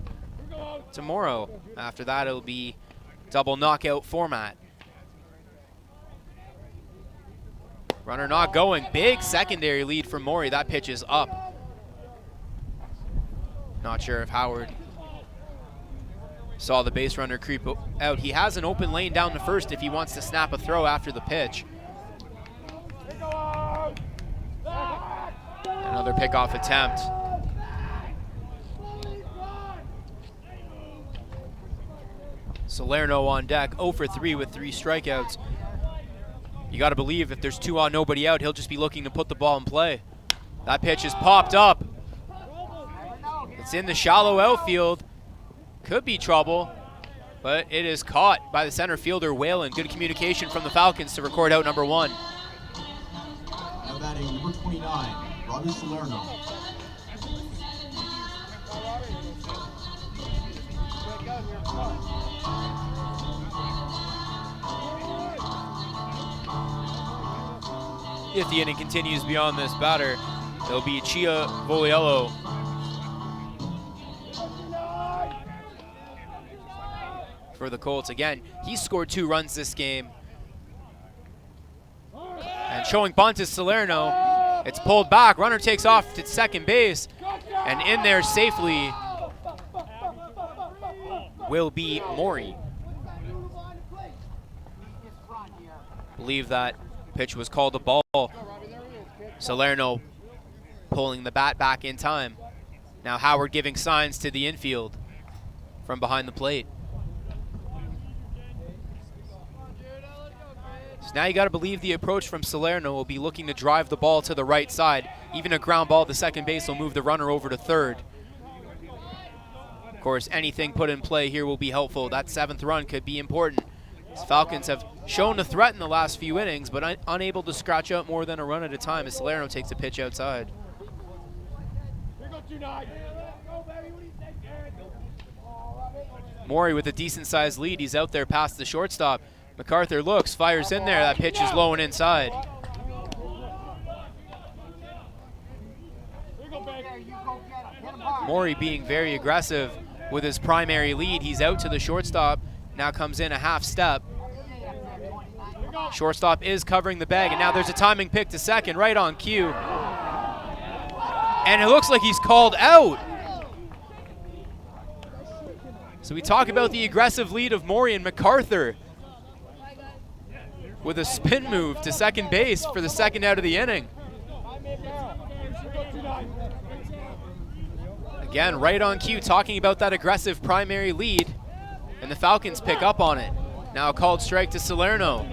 tomorrow. After that, it'll be double knockout format. Runner not going. Big secondary lead from Maury. That pitch is up. Not sure if Howard saw the base runner creep out. He has an open lane down to first if he wants to snap a throw after the pitch. Another pickoff attempt. Salerno on deck, 0 for 3 with 3 strikeouts. You got to believe if there's 2 on, nobody out, he'll just be looking to put the ball in play. That pitch is popped up. It's in the shallow outfield. Could be trouble, but it is caught by the center fielder, Whalen. Good communication from the Falcons to record out number 1. Now batting number 29, Robbie Salerno. If the inning continues beyond this batter, it'll be Chia Voliello. For the Colts. Again, he scored 2 runs this game. And showing bunt is Salerno. It's pulled back. Runner takes off to second base. And in there safely will be Maury. Believe that pitch was called a ball. Salerno pulling the bat back in time. Now Howard giving signs to the infield from behind the plate. So now you got to believe the approach from Salerno will be looking to drive the ball to the right side. Even a ground ball to second base will move the runner over to third. Of course, anything put in play here will be helpful. That 7th run could be important. The Falcons have shown a threat in the last few innings, but unable to scratch out more than a run at a time as Salerno takes a pitch outside. Maury with a decent-sized lead. He's out there past the shortstop. MacArthur looks, fires in there. That pitch is low and inside. Maury being very aggressive with his primary lead. He's out to the shortstop. Now comes in a half step. Shortstop is covering the bag, and now there's a timing pick to second, right on cue. And it looks like he's called out. So we talk about the aggressive lead of Maury and MacArthur with a spin move to second base for the 2nd out of the inning. Again, right on cue, talking about that aggressive primary lead, and the Falcons pick up on it. Now a called strike to Salerno.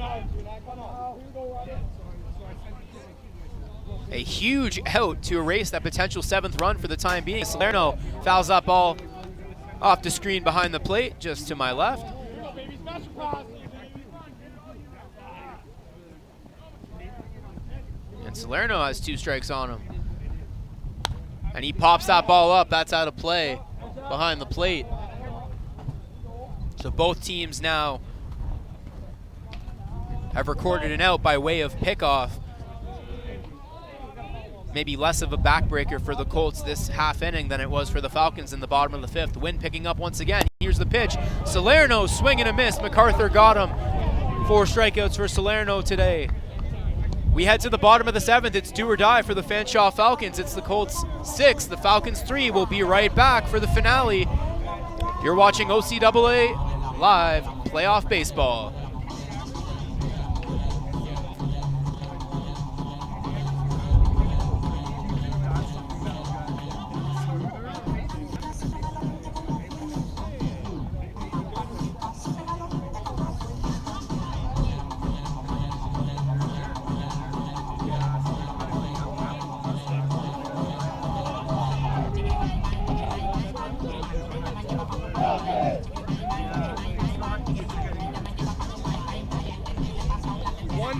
A huge out to erase that potential 7th run for the time being. Salerno fouls that ball off the screen behind the plate, just to my left. And Salerno has 2 strikes on him. And he pops that ball up. That's out of play behind the plate. So both teams now have recorded an out by way of pickoff. Maybe less of a backbreaker for the Colts this half inning than it was for the Falcons in the bottom of the 5th. Wind picking up once again. Here's the pitch. Salerno swing and a miss. MacArthur got him. 4 strikeouts for Salerno today. We head to the bottom of the 7th. It's do or die for the Fanshawe Falcons. It's the Colts 6, the Falcons 3. We'll be right back for the finale. You're watching OCAA Live Playoff Baseball.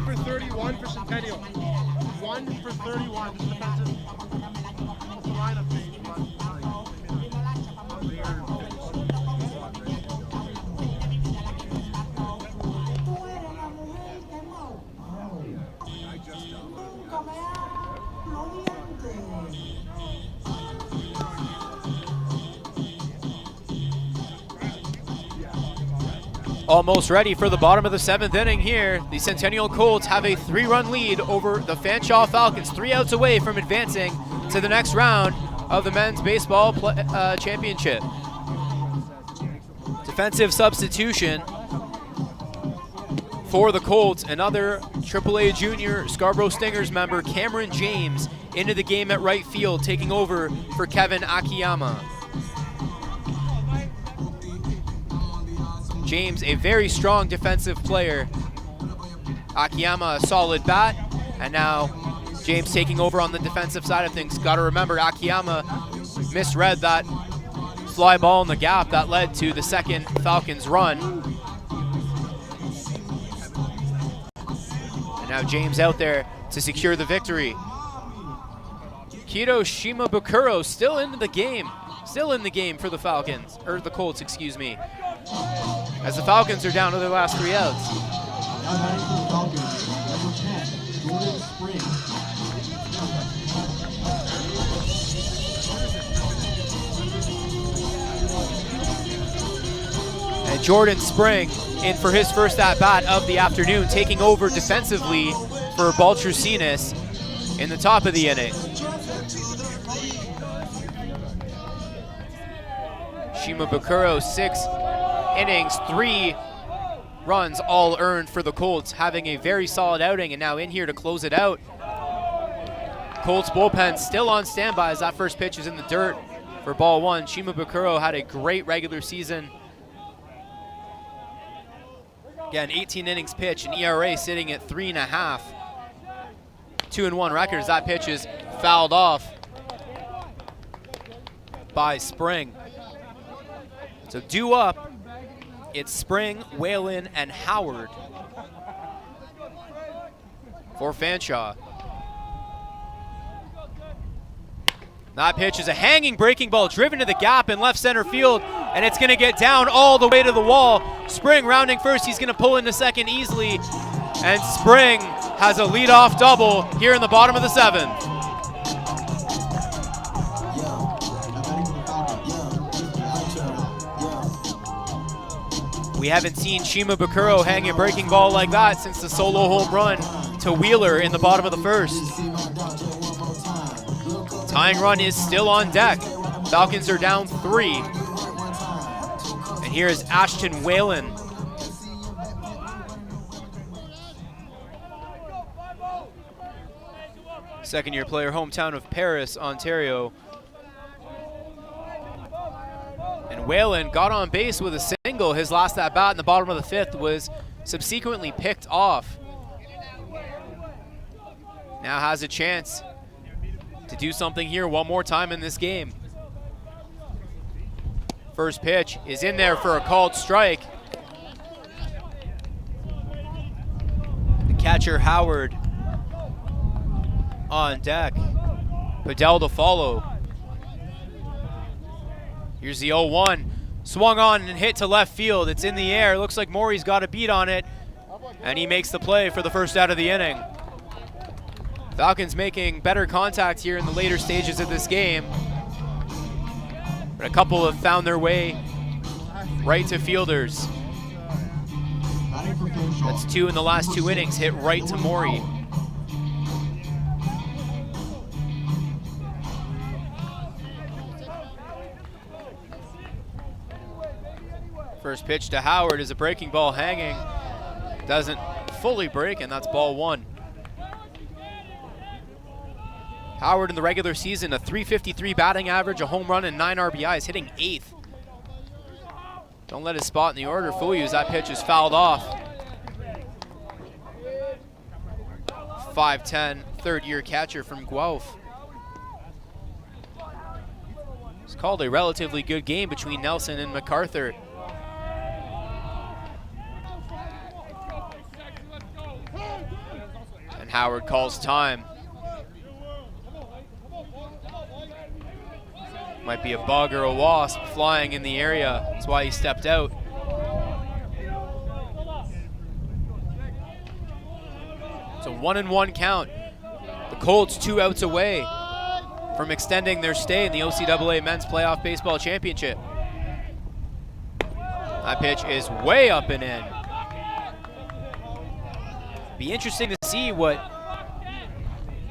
For 31 for Centennial. 1 for 31. This defensive. What's the lineup page? Almost ready for the bottom of the 7th inning here. The Centennial Colts have a 3-run lead over the Fanshawe Falcons, 3 outs away from advancing to the next round of the men's baseball championship. Defensive substitution for the Colts, another AAA junior Scarborough Stingers member, Cameron James, into the game at right field, taking over for Kevin Akiyama. James, a very strong defensive player. Akiyama, a solid bat, and now James taking over on the defensive side of things. Got to remember, Akiyama misread that fly ball in the gap that led to the second Falcons run. And now James out there to secure the victory. Kito Shimabukuro still in the game for the Falcons, or the Colts, excuse me, as the Falcons are down to their last 3 outs. Now batting for the Falcons, number 10, Jordan Spring. And Jordan Spring in for his first at-bat of the afternoon, taking over defensively for Baltrusinas in the top of the inning. Shimabukuro, 6 innings, 3 runs, all earned for the Colts, having a very solid outing, and now in here to close it out. Colts bullpen still on standby as that first pitch is in the dirt for ball 1. Shimabukuro had a great regular season. Again, 18 innings pitched, an ERA sitting at 3.5. 2-1 record as that pitch is fouled off by Spring. So due up, it's Spring, Whalen, and Howard for Fanshawe. That pitch is a hanging breaking ball driven to the gap in left center field, and it's going to get down all the way to the wall. Spring rounding first, he's going to pull into second easily, and Spring has a leadoff double here in the bottom of the 7th. We haven't seen Shimabukuro hang a breaking ball like that since the solo home run to Wheeler in the bottom of the 1st. Tying run is still on deck. Falcons are down 3. And here is Ashton Whalen. Second-year player, hometown of Paris, Ontario. And Whalen got on base with a single. His last at-bat in the bottom of the 5th was subsequently picked off. Now has a chance to do something here one more time in this game. First pitch is in there for a called strike. The catcher, Howard, on deck. Padel to follow. Here's the 0-1. Swung on and hit to left field. It's in the air. Looks like Maury's got a beat on it. And he makes the play for the first out of the inning. Falcons making better contact here in the later stages of this game. But a couple have found their way right to fielders. That's 2 in the last 2 innings, hit right to Maury. First pitch to Howard is a breaking ball hanging. Doesn't fully break, and that's ball 1. Howard in the regular season, a .353 batting average, a home run, and 9 RBIs, hitting 8th. Don't let his spot in the order fool you as that pitch is fouled off. 5'10", third-year catcher from Guelph. It's called a relatively good game between Nelson and MacArthur. And Howard calls time. Might be a bug or a wasp flying in the area. That's why he stepped out. It's a 1-1 count. The Colts 2 outs away from extending their stay in the OCAA Men's Playoff Baseball Championship. That pitch is way up and in. Be interesting to see what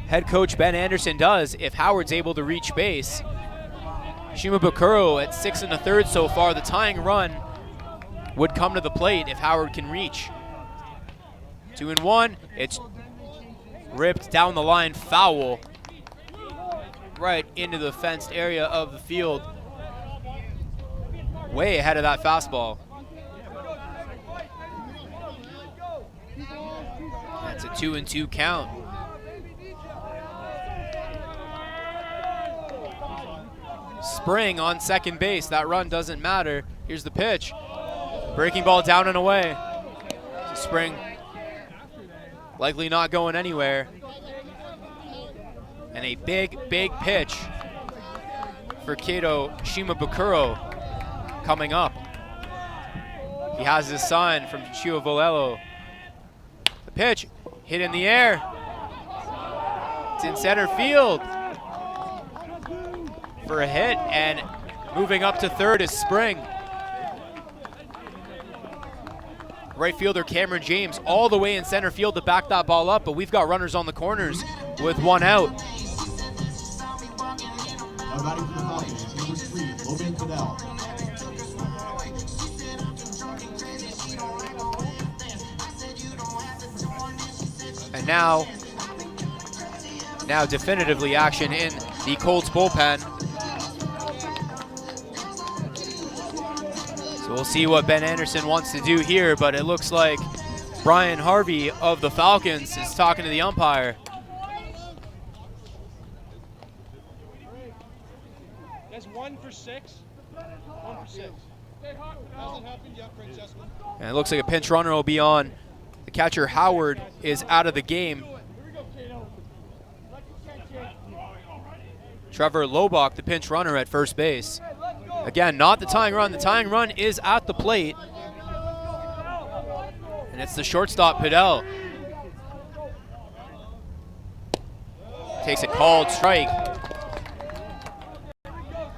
head coach Ben Anderson does if Howard's able to reach base. Shimabukuro at 6 1/3 so far. The tying run would come to the plate if Howard can reach. 2-1. It's ripped down the line, foul, right into the fenced area of the field. Way ahead of that fastball. That's a 2-2 count. Spring on second base. That run doesn't matter. Here's the pitch. Breaking ball down and away. Spring likely not going anywhere. And a big, big pitch for Kato Shimabukuro coming up. He has his son from Chiovolelo. The pitch hit in the air. It's in center field for a hit, and moving up to third is Spring. Right fielder Cameron James all the way in center field to back that ball up, but we've got runners on the corners with one out. Now batting for the Falcons, number 3, Logan Fidel. And now definitively action in the Colts bullpen. So we'll see what Ben Anderson wants to do here, but it looks like Brian Harvey of the Falcons is talking to the umpire. That's 1 for 6. 1 for 6. Hasn't happened yet, Francesco. And it looks like a pinch runner will be on. The catcher Howard is out of the game. Trevor Lobach, the pinch runner at first base. Again, not the tying run. The tying run is at the plate. And it's the shortstop, Fidel. Takes a called strike.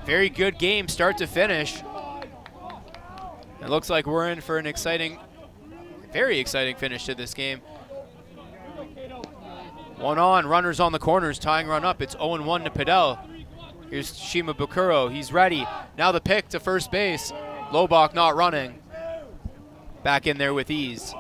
Very good game, start to finish. It looks like we're in for an exciting, very exciting finish to this game. One on, runners on the corners, tying run up. It's 0-1 to Fidel. Here's Shimabukuro, he's ready. Now the pick to first base. Lobach not running. Back in there with ease.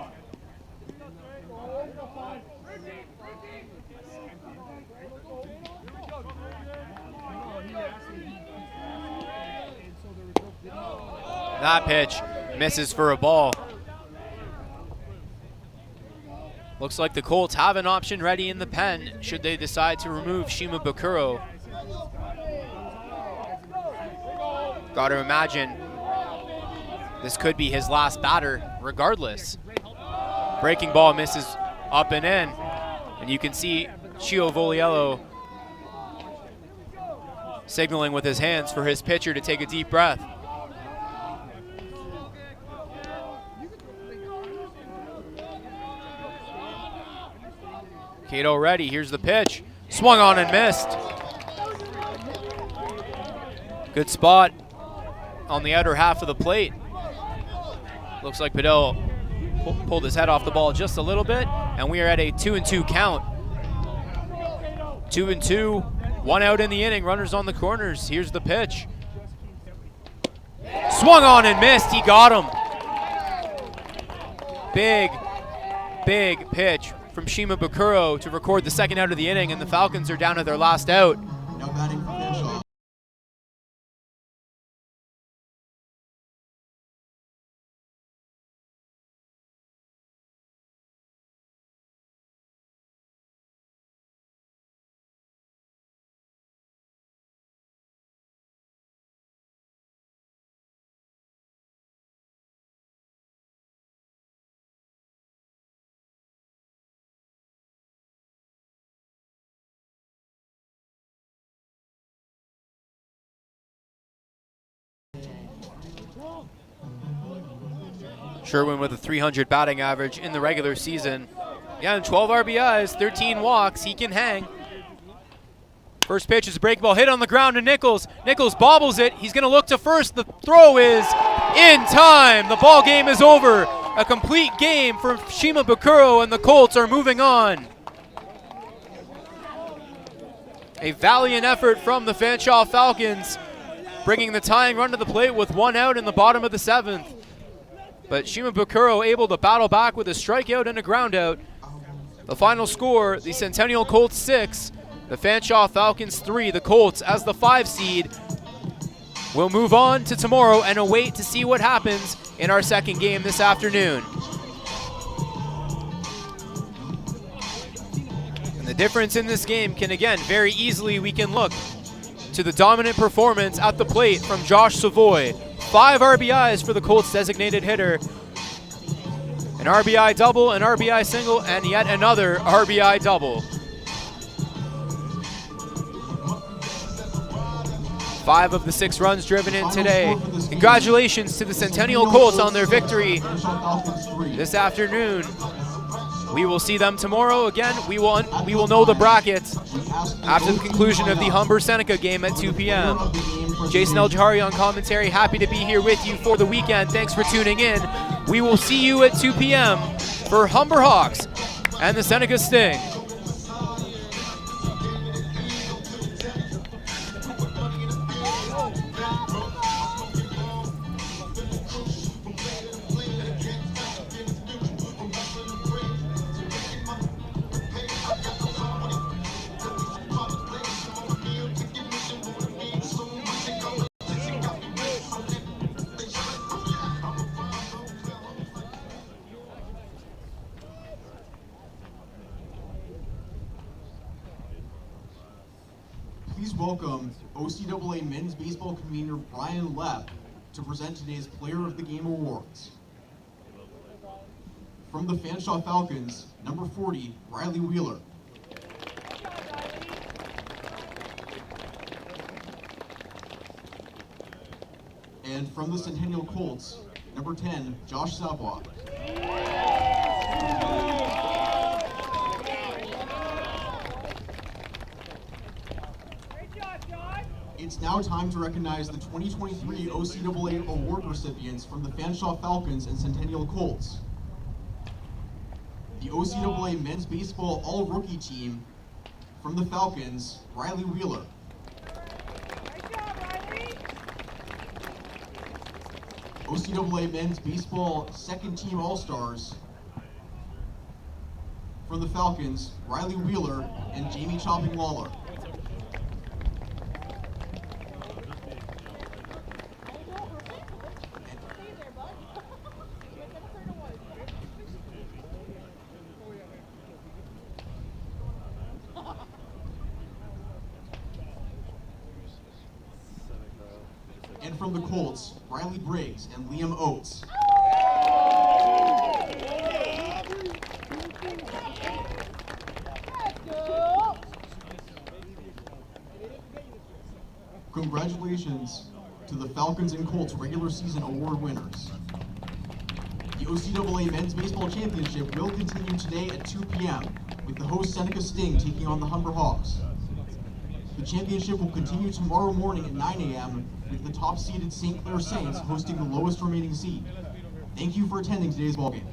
That pitch misses for a ball. Looks like the Colts have an option ready in the pen should they decide to remove Shimabukuro. Gotta imagine this could be his last batter regardless. Breaking ball misses up and in. And you can see Chiovolelo signaling with his hands for his pitcher to take a deep breath. Cato ready, here's the pitch. Swung on and missed. Good spot on the outer half of the plate. Looks like Fidel pulled his head off the ball just a little bit, and we are at a 2-2 count. 2-2, one out in the inning, runners on the corners. Here's the pitch. Swung on and missed, he got him. Big, big pitch from Shimabukuro to record the second out of the inning, and the Falcons are down to their last out. Now batting for Fanshawe. Sherwin with a 300 batting average in the regular season. Yeah, and 12 RBIs, 13 walks, he can hang. First pitch is a break ball hit on the ground to Nichols. Nichols bobbles it, he's gonna look to first. The throw is in time. The ball game is over. A complete game for Shima Bukuro, and the Colts are moving on. A valiant effort from the Fanshawe Falcons, bringing the tying run to the plate with 1 out in the bottom of the 7th. But Shima Bukuro able to battle back with a strikeout and a ground out. The final score, the Centennial Colts 6, the Fanshawe Falcons 3. The Colts, as the 5 seed, will move on to tomorrow and await to see what happens in our second game this afternoon. And the difference in this game can, again, very easily, we can look to the dominant performance at the plate from Josh Savoy. 5 RBIs for the Colts designated hitter. An RBI double, an RBI single, and yet another RBI double. 5 of the 6 runs driven in today. Congratulations to the Centennial Colts on their victory this afternoon. We will see them tomorrow again. We will know the brackets after the conclusion of the Humber-Seneca game at 2 p.m. Jason El-Jahari on commentary. Happy to be here with you for the weekend. Thanks for tuning in. We will see you at 2 p.m. for Humber Hawks and the Seneca Sting. Please welcome OCAA Men's Baseball Convener Brian Lepp to present today's Player of the Game Awards. From the Fanshawe Falcons, number 40, Riley Wheeler. And from the Centennial Colts, number 10, Josh Savoy. It's now time to recognize the 2023 OCAA award recipients from the Fanshawe Falcons and Centennial Colts. The OCAA Men's Baseball All-Rookie Team from the Falcons, Riley Wheeler. OCAA Men's Baseball Second Team All-Stars from the Falcons, Riley Wheeler and Jamie Chopping Lawler. And from the Colts, Riley Briggs and Liam Oates. Congratulations to the Falcons and Colts regular season award winners. The OCAA Men's Baseball Championship will continue today at 2 p.m. with the host Seneca Sting taking on the Humber Hawks. The championship will continue tomorrow morning at 9 a.m. with the top-seeded St. Clair Saints hosting the lowest remaining seed. Thank you for attending today's ballgame.